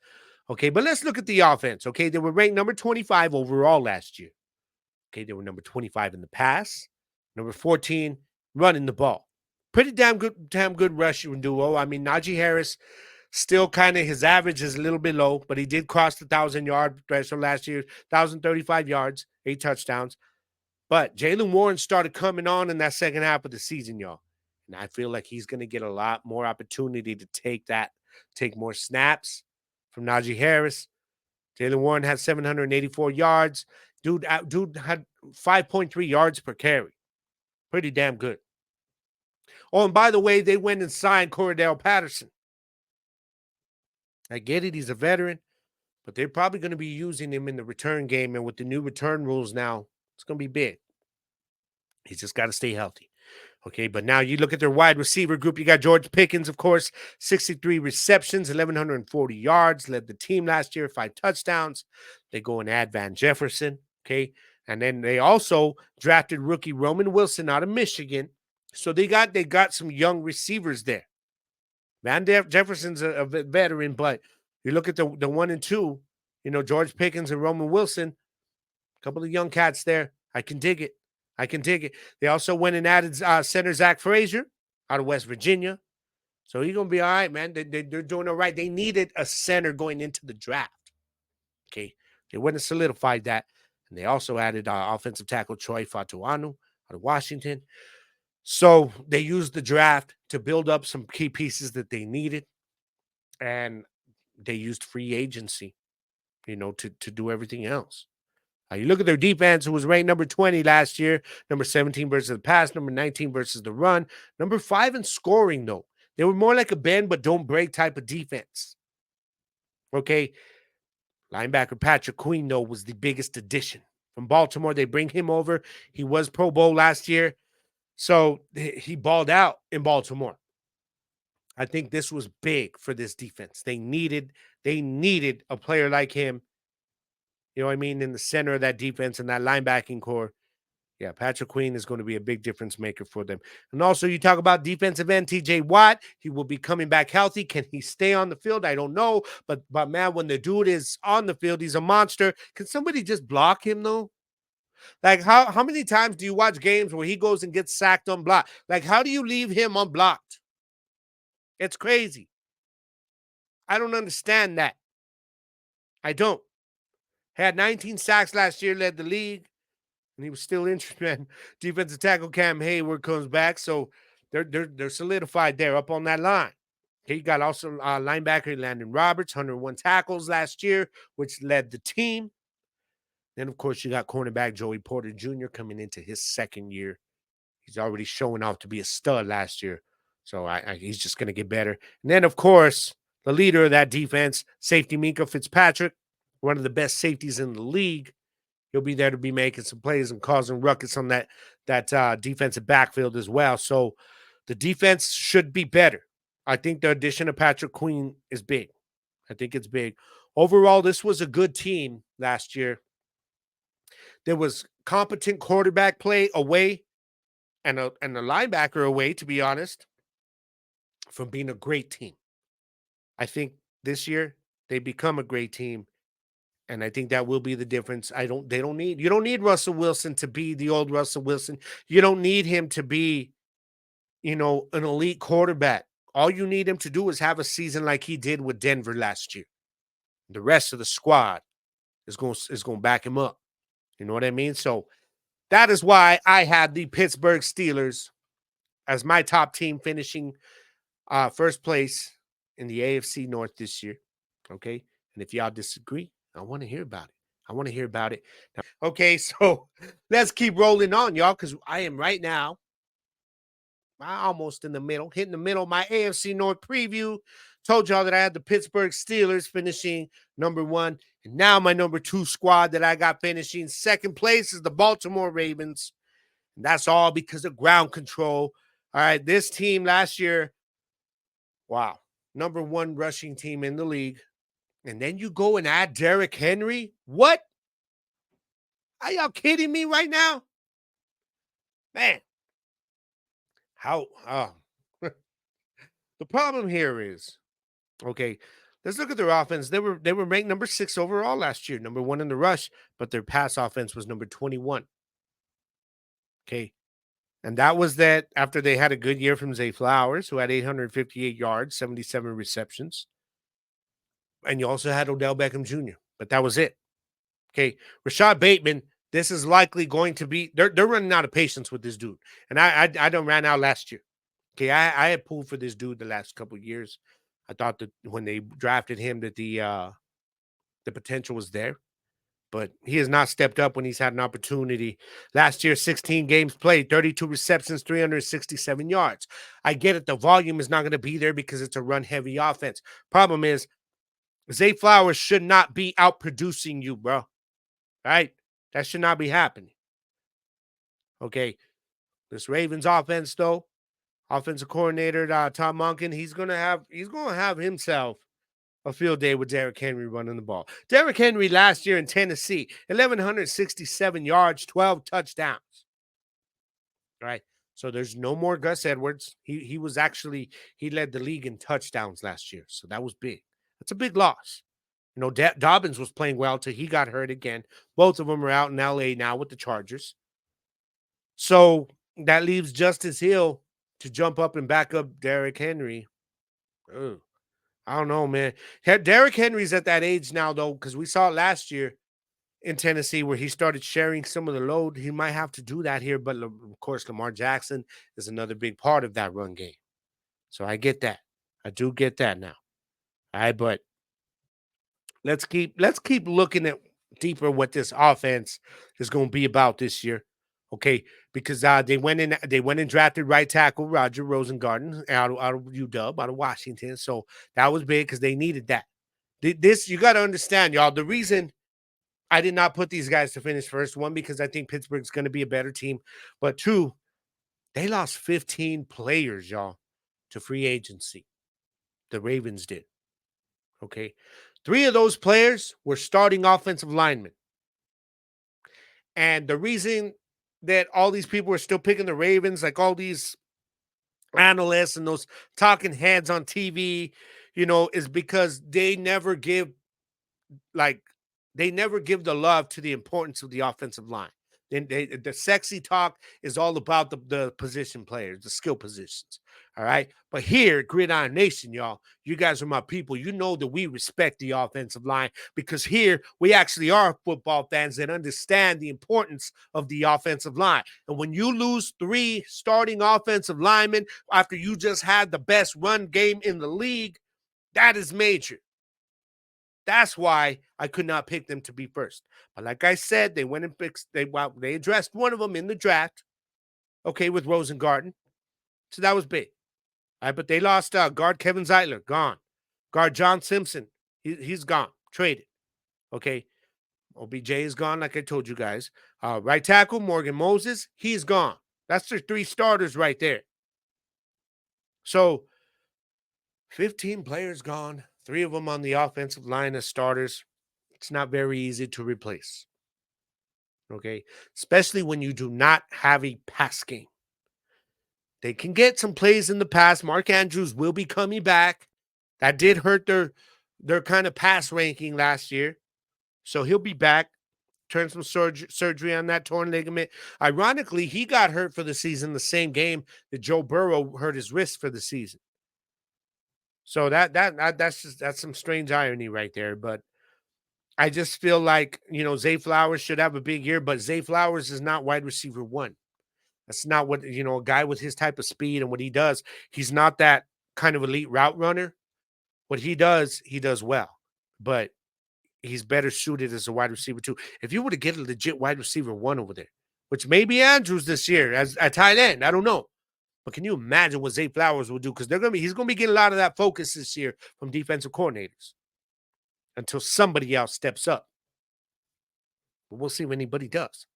Okay, but let's look at the offense. Okay, they were ranked number 25 overall last year. Okay, they were number 25 in the pass, number 14 running the ball. Pretty damn good rushing duo. I mean, Najee Harris, still kind of his average is a little bit low, but he did cross the 1,000-yard threshold last year, 1,035 yards, 8 touchdowns. But Jaylen Warren started coming on in that second half of the season, y'all. And I feel like he's going to get a lot more opportunity to take more snaps from Najee Harris. Jaylen Warren had 784 yards. Dude had 5.3 yards per carry. Pretty damn good. Oh, and by the way, they went and signed Cordell Patterson. I get it. He's a veteran, but they're probably going to be using him in the return game. And with the new return rules now, it's going to be big. He's just got to stay healthy. Okay, but now you look at their wide receiver group. You got George Pickens, of course, 63 receptions, 1,140 yards, led the team last year, 5 touchdowns. They go and add Van Jefferson, okay? And then they also drafted rookie Roman Wilson out of Michigan. So they got some young receivers there. Van Jefferson's a veteran, but you look at the 1 and 2, George Pickens and Roman Wilson, a couple of young cats there. I can dig it. They also went and added center Zach Frazier out of West Virginia. So he's going to be all right, man. They're doing all right. They needed a center going into the draft. Okay. They went and solidified that. And they also added offensive tackle Troy Fatuanu out of Washington. So they used the draft to build up some key pieces that they needed. And they used free agency, to do everything else. You look at their defense, who was ranked number 20 last year, number 17 versus the pass, number 19 versus the run, number 5 in scoring, though. They were more like a bend but don't break type of defense. Okay. Linebacker Patrick Queen, though, was the biggest addition. From Baltimore, they bring him over. He was Pro Bowl last year. So he balled out in Baltimore. I think this was big for this defense. They needed a player like him, in the center of that defense and that linebacking core. Yeah, Patrick Queen is going to be a big difference maker for them. And also, you talk about defensive end TJ Watt. He will be coming back healthy. Can he stay on the field? I don't know. But man, when the dude is on the field, he's a monster. Can somebody just block him, though? Like, how many times do you watch games where he goes and gets sacked unblocked? Like, how do you leave him unblocked? It's crazy. I don't understand that. I don't. Had 19 sacks last year, led the league, and he was still injured, man. Defensive tackle Cam Hayward comes back, so they're solidified there up on that line. He got also linebacker Landon Roberts, 101 tackles last year, which led the team. Then, of course, you got cornerback Joey Porter Jr. coming into his second year. He's already showing off to be a stud last year, so he's just going to get better. And then, of course, the leader of that defense, safety Minkah Fitzpatrick, one of the best safeties in the league. He'll be there to be making some plays and causing ruckus on that defensive backfield as well. So the defense should be better. I think the addition of Patrick Queen is big. I think it's big. Overall, this was a good team last year. There was competent quarterback play away and a linebacker away, to be honest, from being a great team. I think this year they become a great team. And I think that will be the difference. You don't need Russell Wilson to be the old Russell Wilson. You don't need him to be, an elite quarterback. All you need him to do is have a season like he did with Denver last year. The rest of the squad is going to back him up. You know what I mean? So that is why I had the Pittsburgh Steelers as my top team, finishing first place in the AFC North this year. Okay. And if y'all disagree, I want to hear about it. Now, okay, so let's keep rolling on, y'all, because I am right now almost in the middle, hitting the middle of my AFC North preview. Told y'all that I had the Pittsburgh Steelers finishing number 1. And now my number 2 squad that I got finishing second place is the Baltimore Ravens. And that's all because of ground control. All right, this team last year, wow, number 1 rushing team in the league. And then you go and add Derrick Henry? What? Are y'all kidding me right now? Man. How? The problem here is, okay, let's look at their offense. They were ranked number 6 overall last year, number 1 in the rush, but their pass offense was number 21. Okay. And that was that after they had a good year from Zay Flowers, who had 858 yards, 77 receptions. And you also had Odell Beckham Jr., but that was it. Okay, Rashad Bateman, this is likely going to be, they're running out of patience with this dude. And I done ran out last year. Okay, I had pulled for this dude the last couple of years. I thought that when they drafted him that the potential was there. But he has not stepped up when he's had an opportunity. Last year, 16 games played, 32 receptions, 367 yards. I get it. The volume is not going to be there because it's a run-heavy offense. Problem is, Zay Flowers should not be outproducing you, bro. All right? That should not be happening. Okay. This Ravens offense, though, offensive coordinator Tom Monken, he's gonna have himself a field day with Derrick Henry running the ball. Derrick Henry last year in Tennessee, 1,167 yards, 12 touchdowns. All right. So there's no more Gus Edwards. He led the league in touchdowns last year. So that was big. That's a big loss. Dobbins was playing well till he got hurt again. Both of them are out in LA now with the Chargers. So that leaves Justice Hill to jump up and back up Derrick Henry. Ugh. I don't know, man. Derrick Henry's at that age now, though, because we saw it last year. in Tennessee where he started sharing some of the load. He might have to do that here, but of course, Lamar Jackson is another big part of that run game. So I get that. I do get that now. All right, but let's keep looking at deeper what this offense is going to be about this year. Okay, because they went and drafted right tackle Roger Rosengarten out of UW, out of Washington. So that was big because they needed that. This you got to understand, y'all. The reason I did not put these guys to finish first, one, because I think Pittsburgh's going to be a better team, but two, they lost 15 players, y'all, to free agency. The Ravens did. Okay. Three of those players were starting offensive linemen. And the reason that all these people are still picking the Ravens, like all these analysts and those talking heads on TV, is because like they never give the love to the importance of the offensive line. Then the sexy talk is all about the position players, the skill positions. All right. But here at Gridiron Nation, y'all, you guys are my people. You know that we respect the offensive line because here we actually are football fans that understand the importance of the offensive line. And when you lose three starting offensive linemen after you just had the best run game in the league, that is major. That's why I could not pick them to be first. But like I said, they went and fixed. They addressed one of them in the draft. Okay, with Rosengarten, so that was big. All right, but they lost guard Kevin Zeitler, gone. Guard John Simpson, he's gone, traded. Okay, OBJ is gone, like I told you guys. Right tackle Morgan Moses, he's gone. That's their three starters right there. So 15 players gone, three of them on the offensive line as starters. It's not very easy to replace. Okay, especially when you do not have a pass game. They can get some plays in the pass. Mark Andrews will be coming back. That did hurt their kind of pass ranking last year. So he'll be back. Turn some surgery on that torn ligament. Ironically, he got hurt for the season the same game that Joe Burrow hurt his wrist for the season. So that's some strange irony right there. But I just feel like, Zay Flowers should have a big year, but Zay Flowers is not wide receiver one. That's not what, a guy with his type of speed and what he does. He's not that kind of elite route runner. What he does well, but he's better suited as a wide receiver too. If you were to get a legit wide receiver one over there, which may be Andrews this year as a tight end, I don't know. But can you imagine what Zay Flowers will do? Because he's going to be getting a lot of that focus this year from defensive coordinators until somebody else steps up. But we'll see if anybody does.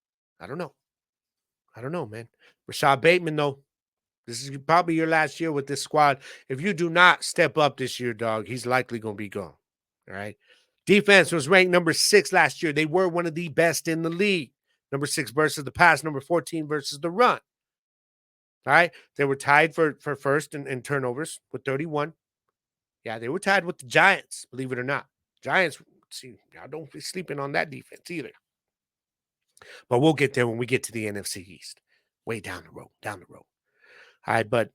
I don't know, man. Rashad Bateman, though, this is probably your last year with this squad. If you do not step up this year, dog, he's likely going to be gone. All right. Defense was ranked number 6 last year. They were one of the best in the league. Number 6 versus the pass, number 14 versus the run. All right. They were tied for first in turnovers with 31. Yeah, they were tied with the Giants, believe it or not. Giants, see, y'all don't be sleeping on that defense either. But we'll get there when we get to the NFC East. Way down the road. All right, but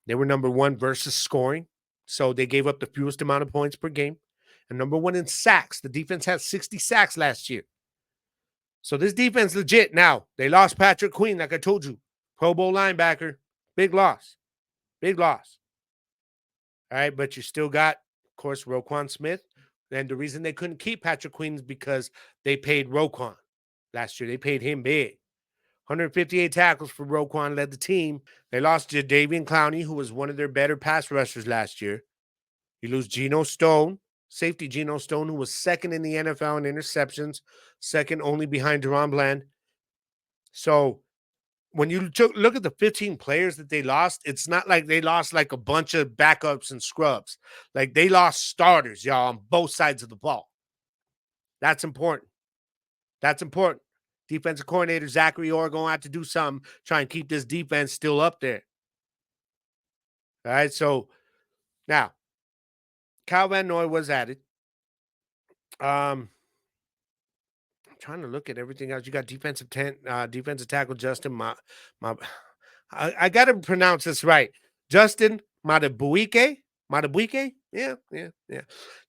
they were number 1 versus scoring. So they gave up the fewest amount of points per game. And number 1 in sacks. The defense had 60 sacks last year. So this defense legit. Now, they lost Patrick Queen, like I told you. Pro Bowl linebacker. Big loss. All right, but you still got, of course, Roquan Smith. And the reason they couldn't keep Patrick Queen is because they paid Roquan last year. They paid him big. 158 tackles for Roquan, led the team. They lost Jadeveon Clowney, who was one of their better pass rushers last year. You lose Geno Stone, safety Geno Stone, who was second in the NFL in interceptions, second only behind Deron Bland. So when you look at the 15 players that they lost, it's not like they lost like a bunch of backups and scrubs. Like they lost starters, y'all, on both sides of the ball. That's important. Defensive coordinator Zachary Orr going to have to do something, try and keep this defense still up there. All right, so now Kyle Van Noy was added. I'm trying to look at everything else. You got defensive tackle Justin I got to pronounce this right. Justin Matabuike. Matabuike? Yeah.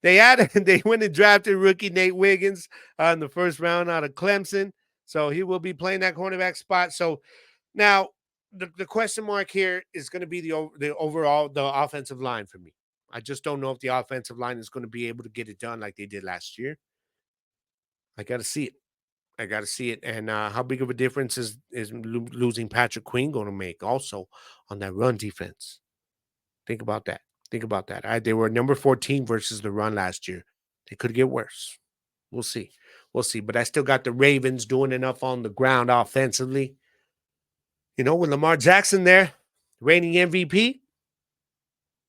They went and drafted rookie Nate Wiggins in the first round out of Clemson. So he will be playing that cornerback spot. So now the question mark here is going to be the offensive line for me. I just don't know if the offensive line is going to be able to get it done like they did last year. I got to see it. I got to see it. And how big of a difference is losing Patrick Queen going to make also on that run defense? Think about that. Think about that. They were number 14 versus the run last year. They could get worse. We'll see. We'll see. But I still got the Ravens doing enough on the ground offensively. You know, with Lamar Jackson there, reigning MVP,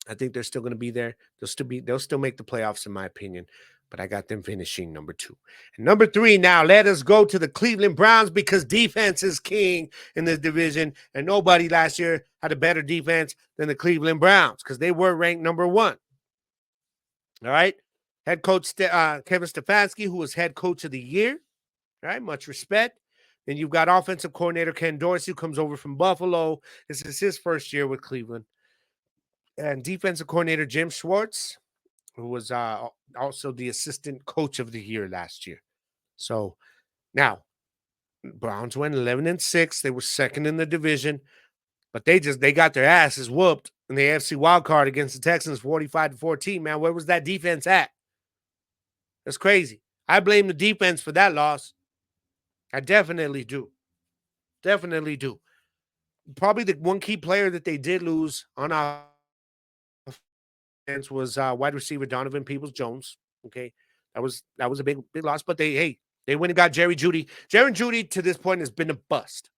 I think they're still going to be there. They'll still make the playoffs, in my opinion. But I got them finishing number 2. And number 3, now let us go to the Cleveland Browns because defense is king in this division. And nobody last year had a better defense than the Cleveland Browns because they were ranked number 1. All right. Head coach Kevin Stefanski, who was head coach of the year. All right. Much respect. Then you've got offensive coordinator Ken Dorsey, who comes over from Buffalo. This is his first year with Cleveland. And defensive coordinator Jim Schwartz, who was also the assistant coach of the year last year. So now Browns went 11-6. They were second in the division, but they got their asses whooped in the AFC wild card against the Texans 45-14. Man, where was that defense at? That's crazy. I blame the defense for that loss. I definitely do. Definitely do. Probably the one key player that they did lose on offense was wide receiver Donovan Peoples-Jones. Okay, that was a big loss. But they went and got Jerry Jeudy. Jerry Jeudy to this point has been a bust.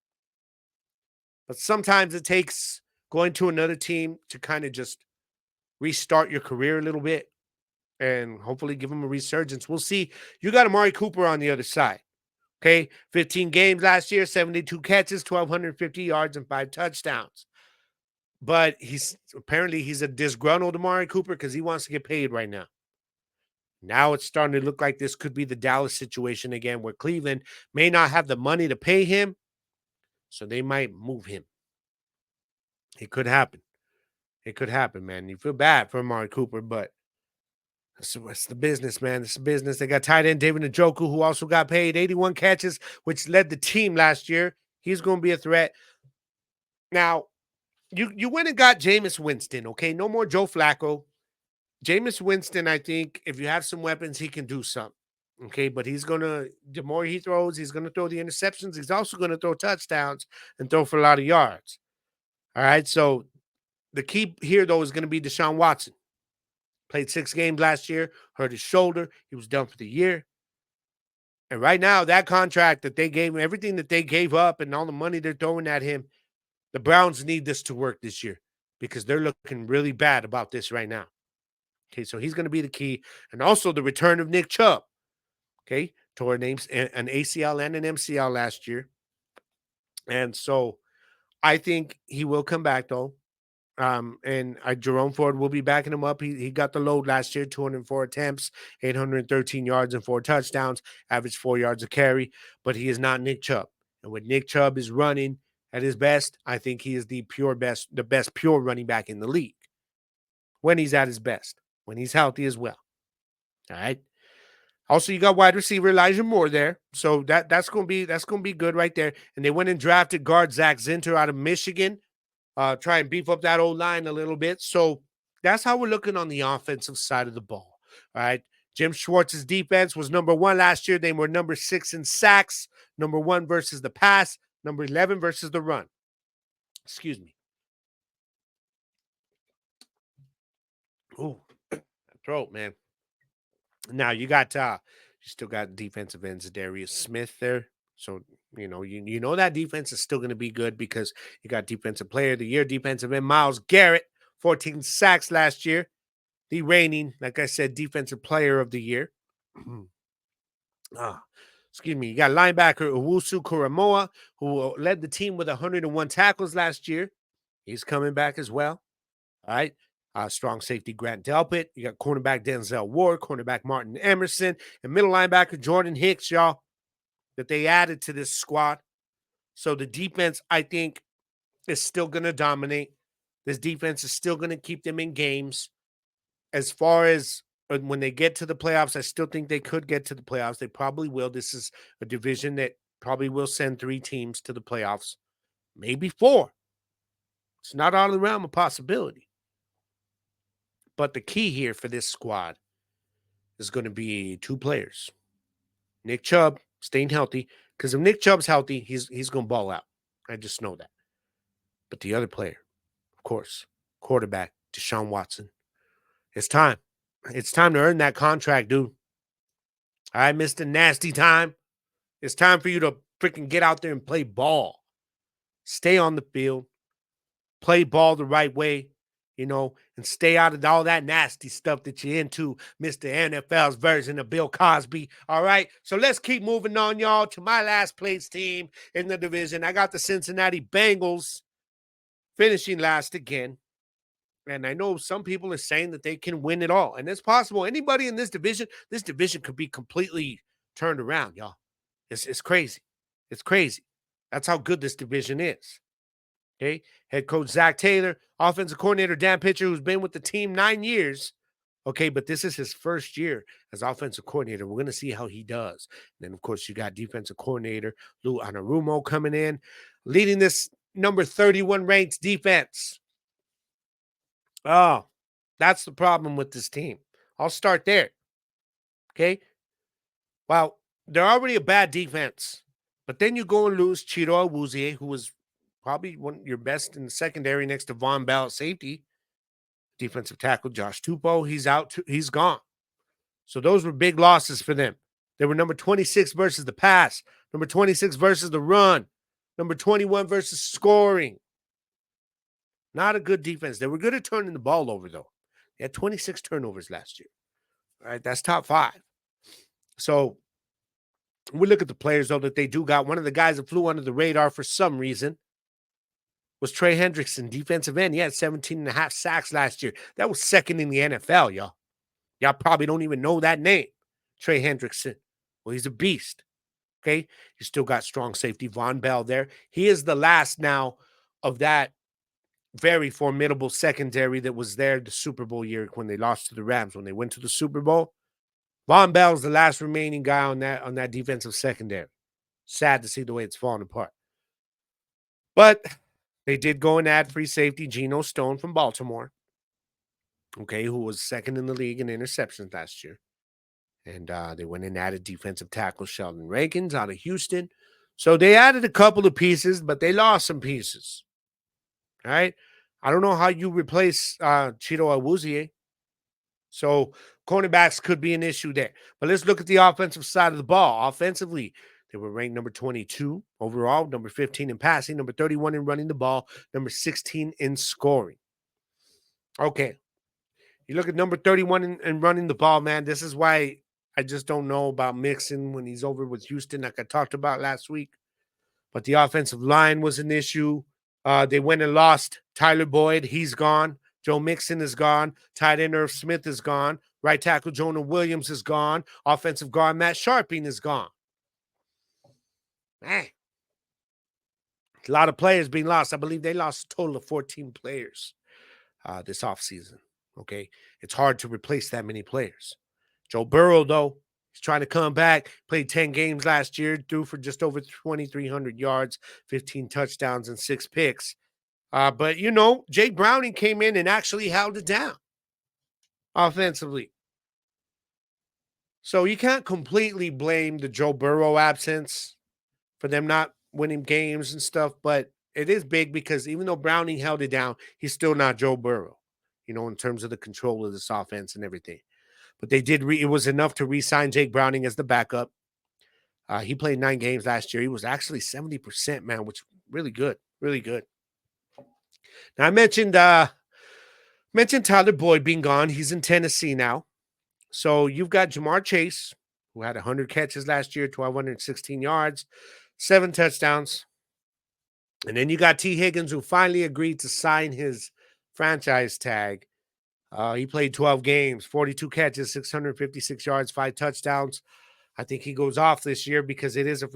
But sometimes it takes going to another team to kind of just restart your career a little bit and hopefully give them a resurgence. We'll see. You got Amari Cooper on the other side. Okay, 15 games last year, 72 catches, 1,250 yards, and 5 touchdowns. But he's a disgruntled Amari Cooper because he wants to get paid right now. Now it's starting to look like this could be the Dallas situation again, where Cleveland may not have the money to pay him, so they might move him. It could happen. It could happen, man. You feel bad for Amari Cooper, but it's the business, man. It's the business. They got tight end David Njoku, who also got paid 81 catches, which led the team last year. He's going to be a threat. Now, you went and got Jameis Winston, okay? No more Joe Flacco. Jameis Winston, I think, if you have some weapons, he can do something, okay? But the more he throws, he's going to throw the interceptions. He's also going to throw touchdowns and throw for a lot of yards. All right, so the key here, though, is going to be Deshaun Watson. Played 6 games last year, hurt his shoulder. He was done for the year. And right now, that contract that they gave him, everything that they gave up and all the money they're throwing at him, the Browns need this to work this year because they're looking really bad about this right now. Okay, so he's going to be the key. And also the return of Nick Chubb. Okay, tore an ACL and an MCL last year. And so I think he will come back, though. And Jerome Ford will be backing him up. He got the load last year, 204 attempts, 813 yards and 4 touchdowns, average 4 yards a carry, but he is not Nick Chubb. And when Nick Chubb is running at his best, I think he is the best pure running back in the league. When he's at his best, when he's healthy as well. All right. Also, you got wide receiver Elijah Moore there. So that's gonna be good right there. And they went and drafted guard Zach Zinter out of Michigan. Try and beef up that old line a little bit. So that's how we're looking on the offensive side of the ball. All right. Jim Schwartz's defense was number 1 last year. They were number 6 in sacks, number 1 versus the pass, number 11 versus the run. Excuse me. Ooh, throat, man. Now you still got defensive ends Darius Smith there. So, you know that defense is still going to be good because you got defensive player of the year, defensive end Myles Garrett, 14 sacks last year. The reigning, like I said, defensive player of the year. Excuse me. You got linebacker Owusu Kuramoa, who led the team with 101 tackles last year. He's coming back as well. All right. Strong safety Grant Delpit. You got cornerback Denzel Ward, cornerback Martin Emerson, and middle linebacker Jordan Hicks, y'all, that they added to this squad. So the defense, I think, is still going to dominate. This defense is still going to keep them in games. as far as when they get to the playoffs, I still think they could get to the playoffs. They probably will. This is a division that probably will send 3 teams to the playoffs, maybe 4. It's not out of the realm of possibility. But the key here for this squad is going to be 2 players. Nick Chubb staying healthy, because if Nick Chubb's healthy, he's going to ball out. I just know that. But the other player, of course, quarterback Deshaun Watson. It's time. It's time to earn that contract, dude. All right, Mr. Nasty Time. It's time for you to freaking get out there and play ball. Stay on the field. Play ball the right way, and stay out of all that nasty stuff that you're into, Mr. NFL's version of Bill Cosby. All right, so let's keep moving on, y'all, to my last place team in the division. I got the Cincinnati Bengals finishing last again. And I know some people are saying that they can win it all. And it's possible. Anybody in this division could be completely turned around, y'all. It's crazy. It's crazy. That's how good this division is. Okay. Head coach Zach Taylor, offensive coordinator Dan Pitcher, who's been with the team 9 years. Okay, but this is his first year as offensive coordinator. We're going to see how he does. And then, of course, you got defensive coordinator Lou Anarumo coming in, leading this number 31 ranked defense. Oh, that's the problem with this team. I'll start there. Okay. Well, they're already a bad defense, but then you go and lose Chiro Awuzie, who was probably your best in the secondary next to Von Bell at safety. Defensive tackle Josh Tupou, he's out. He's gone. So those were big losses for them. They were number 26 versus the pass, number 26 versus the run, number 21 versus scoring. Not a good defense. They were good at turning the ball over, though. They had 26 turnovers last year. All right, that's top 5. So we look at the players, though, that they do got. One of the guys that flew under the radar for some reason was Trey Hendrickson, defensive end. He had 17.5 sacks last year. That was second in the NFL, y'all. Y'all probably don't even know that name, Trey Hendrickson. Well, he's a beast. Okay? You still got strong safety Von Bell there. He is the last now of that very formidable secondary that was there the Super Bowl year when they lost to the Rams. When they went to the Super Bowl, Von Bell's the last remaining guy on that defensive secondary. Sad to see the way it's falling apart. But they did go and add free safety Geno Stone from Baltimore, okay, who was second in the league in interceptions last year. And they went and added defensive tackle Sheldon Rankins out of Houston. So they added a couple of pieces, but they lost some pieces. All right? I don't know how you replace Chiro Awuzie. So cornerbacks could be an issue there. But let's look at the offensive side of the ball. Offensively, they were ranked number 22 overall, number 15 in passing, number 31 in running the ball, number 16 in scoring. Okay. You look at number 31 in running the ball, man. This is why I just don't know about Mixon when he's over with Houston, like I talked about last week. But the offensive line was an issue. They went and lost Tyler Boyd. He's gone. Joe Mixon is gone. Tight end Irv Smith is gone. Right tackle Jonah Williams is gone. Offensive guard Matt Sharping is gone. Man, a lot of players being lost. I believe they lost a total of 14 players this offseason. Okay, it's hard to replace that many players. Joe Burrow, though, he's trying to come back. Played 10 games last year, threw for just over 2,300 yards, 15 touchdowns, and 6 picks. But, Jake Browning came in and actually held it down offensively. So you can't completely blame the Joe Burrow absence for them not winning games and stuff, but it is big because even though Browning held it down, he's still not Joe Burrow, in terms of the control of this offense and everything. But they did, it was enough to re-sign Jake Browning as the backup. He played 9 games last year. He was actually 70%, man, which really good, really good. Now, I mentioned Tyler Boyd being gone. He's in Tennessee now. So you've got Jamar Chase, who had 100 catches last year, 1,216 yards, 7 touchdowns. And then you got T. Higgins, who finally agreed to sign his franchise tag. He played 12 games, 42 catches, 656 yards, 5 touchdowns. I think he goes off this year because it is a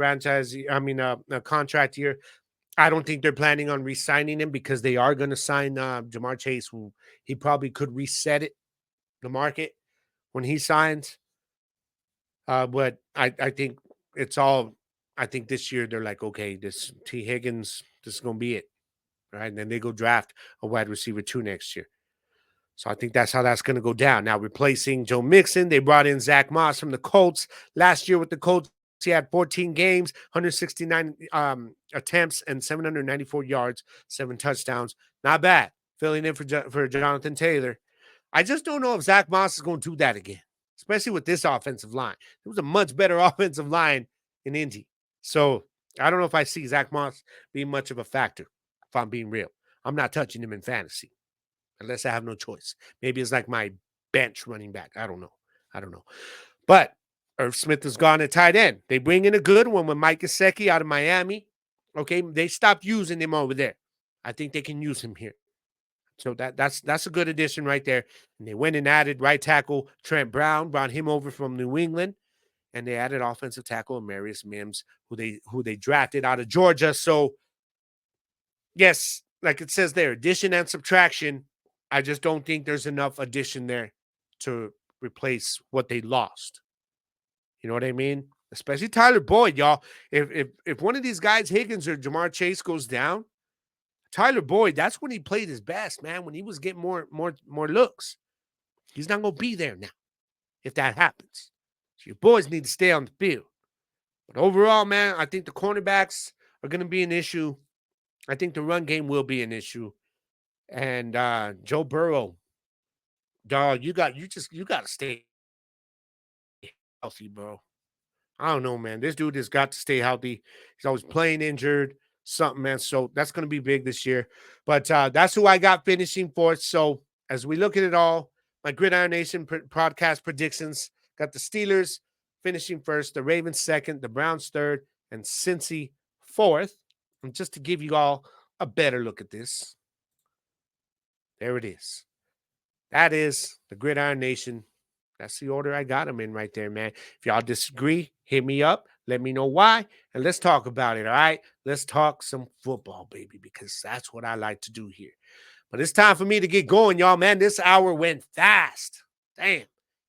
contract year. I don't think they're planning on re-signing him because they are going to sign Jamar Chase, who he probably could reset it. the market when he signs. But I think it's all. I think this year they're like, okay, this T Higgins, this is gonna be it, right? And then they go draft a wide receiver 2 next year. So I think that's how that's going to go down. Now, replacing Joe Mixon, they brought in Zach Moss from the Colts. Last year with the Colts, he had 14 games, 169 attempts, and 794 yards, 7 touchdowns. Not bad. Filling in for Jonathan Taylor. I just don't know if Zach Moss is going to do that again, especially with this offensive line. It was a much better offensive line in Indy. So I don't know if I see Zach Moss being much of a factor, if I'm being real. I'm not touching him in fantasy unless I have no choice. Maybe it's like my bench running back. I don't know. I don't know. But Irv Smith is gone at tight end. They bring in a good one with Mike Gesicki out of Miami. Okay, they stopped using him over there. I think they can use him here. So that's a good addition right there. And they went and added right tackle Trent Brown, brought him over from New England, and they added offensive tackle Marius Mims, who they drafted out of Georgia. So yes, like it says there, addition and subtraction. I just don't think there's enough addition there to replace what they lost. You know what I mean? Especially Tyler Boyd, y'all. If one of these guys, Higgins or Jamar Chase, goes down, Tyler Boyd, that's when he played his best, man. When he was getting more looks. He's not gonna be there now if that happens. So your boys need to stay on the field. But overall, man, I think the cornerbacks are gonna be an issue. I think the run game will be an issue. And Joe Burrow, dog, you got to stay healthy, bro. I don't know, man. This dude has got to stay healthy. He's always playing injured, something, man. So that's going to be big this year. But that's who I got finishing fourth. So as we look at it all, my Gridiron Nation podcast predictions got the Steelers finishing first, the Ravens second, the Browns third, and Cincy fourth. And just to give you all a better look at this, there it is. That is the Gridiron Nation. That's the order I got them in right there, man. If y'all disagree, hit me up. Let me know why. And let's talk about it, all right? Let's talk some football, baby, because that's what I like to do here. But it's time for me to get going, y'all, man. This hour went fast. Damn.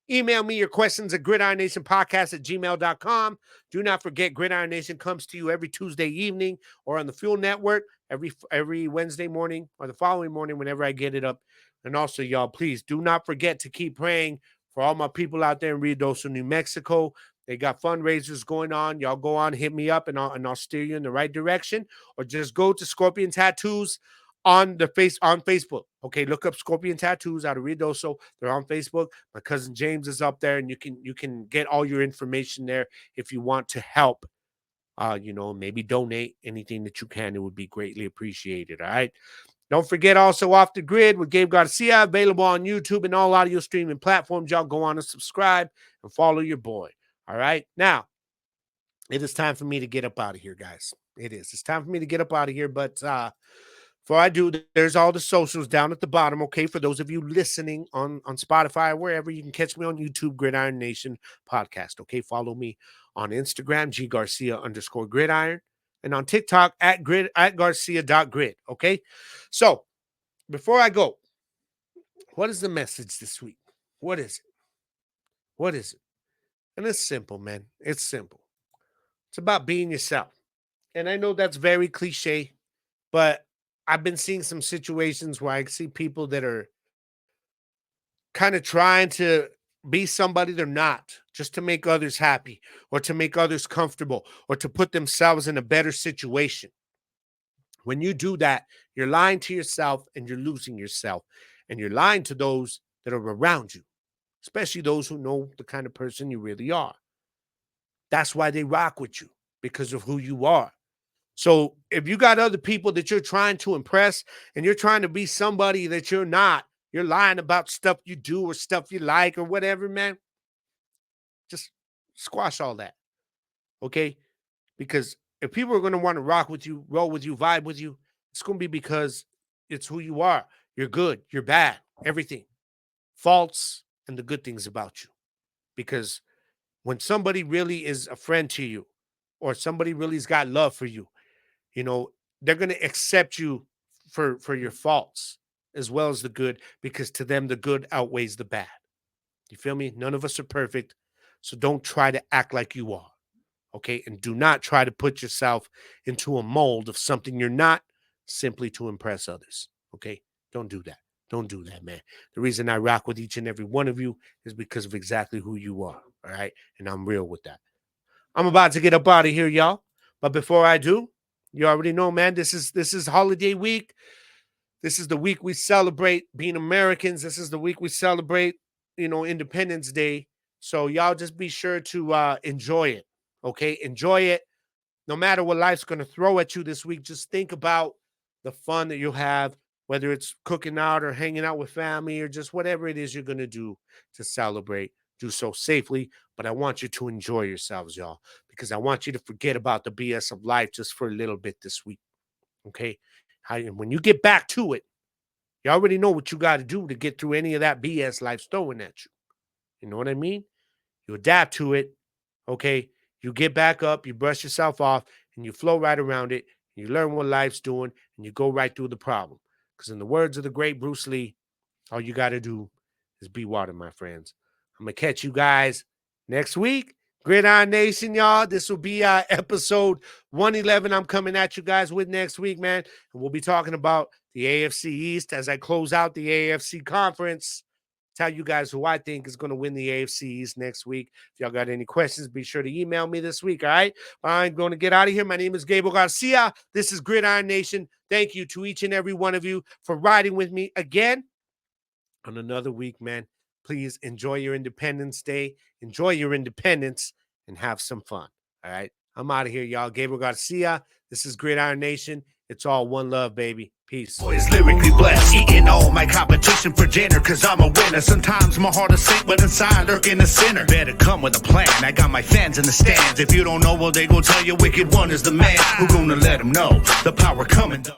Email me your questions at gridironnationpodcast@gmail.com. Do not forget, Gridiron Nation comes to you every Tuesday evening or on the Fuel Network every Wednesday morning or the following morning whenever I get it up. And also, y'all, please do not forget to keep praying for all my people out there in Ruidoso, New Mexico. They got fundraisers going on. Y'all go on, hit me up, and I'll steer you in the right direction. Or just go to Scorpion Tattoos on Facebook. Okay, look up Scorpion Tattoos out of Ruidoso. They're on Facebook. My cousin James is up there, and you can get all your information there if you want to help. Maybe donate anything that you can. It would be greatly appreciated. All right. Don't forget also Off the Grid with Gabe Garcia, available on YouTube and all audio streaming platforms. Y'all go on and subscribe and follow your boy. All right. Now, it is time for me to get up out of here, guys. It is. It's time for me to get up out of here. But before I do, there's all the socials down at the bottom. Okay. For those of you listening on Spotify or wherever, you can catch me on YouTube, Gridiron Nation Podcast. Okay. Follow me on Instagram, GGarcia_Gridiron. And on TikTok at Garcia.grid. Okay. So before I go, what is the message this week? What is it? What is it? And it's simple, man. It's simple. It's about being yourself. And I know that's very cliche, but I've been seeing some situations where I see people that are kind of trying to be somebody they're not, just to make others happy or to make others comfortable or to put themselves in a better situation. When you do that, you're lying to yourself and you're losing yourself. And you're lying to those that are around you, especially those who know the kind of person you really are. That's why they rock with you, because of who you are. So if you got other people that you're trying to impress and you're trying to be somebody that you're not, you're lying about stuff you do or stuff you like or whatever, man, just squash all that. Okay? Because if people are going to want to rock with you, roll with you, vibe with you, it's going to be because it's who you are. You're good, you're bad, everything. Faults and the good things about you. Because when somebody really is a friend to you or somebody really's got love for you, they're going to accept you for your faults as well as the good, because to them the good outweighs the bad. You feel me? None of us are perfect. So don't try to act like you are. Okay. And do not try to put yourself into a mold of something you're not simply to impress others. Okay. Don't do that. Don't do that, man. The reason I rock with each and every one of you is because of exactly who you are. All right. And I'm real with that. I'm about to get up out of here, y'all. But before I do, you already know, man, this is holiday week. This is the week we celebrate being Americans. This is the week we celebrate, Independence Day. So y'all just be sure to enjoy it. Okay. Enjoy it. No matter what life's going to throw at you this week, just think about the fun that you'll have, whether it's cooking out or hanging out with family or just whatever it is you're going to do to celebrate. Do so safely, but I want you to enjoy yourselves, y'all, because I want you to forget about the BS of life just for a little bit this week. Okay. And when you get back to it, you already know what you got to do to get through any of that BS life's throwing at you. You know what I mean? You adapt to it. Okay. You get back up, you brush yourself off, and you flow right around it. You learn what life's doing, and you go right through the problem. Because in the words of the great Bruce Lee, all you got to do is be water, my friends. I'm going to catch you guys next week. Gridiron Nation, y'all. This will be episode 111 I'm coming at you guys with next week, man. And we'll be talking about the AFC East as I close out the AFC conference. Tell you guys who I think is going to win the AFC East next week. If y'all got any questions, be sure to email me this week, all right? I'm going to get out of here. My name is Gabriel Garcia. This is Gridiron Nation. Thank you to each and every one of you for riding with me again on another week, man. Please enjoy your Independence Day. Enjoy your independence and have some fun, all right? I'm out of here, y'all. Gabriel Garcia. This is Gridiron Nation. It's all one love, baby. Peace. Boys lyrically blessed, eating all my competition for dinner, cause I'm a winner. Sometimes my heart is sick, but inside lurking a sinner. Better come with a plan, I got my fans in the stands. If you don't know, well, they gon' tell you Wicked One is the man. Who gonna let them know the power coming though?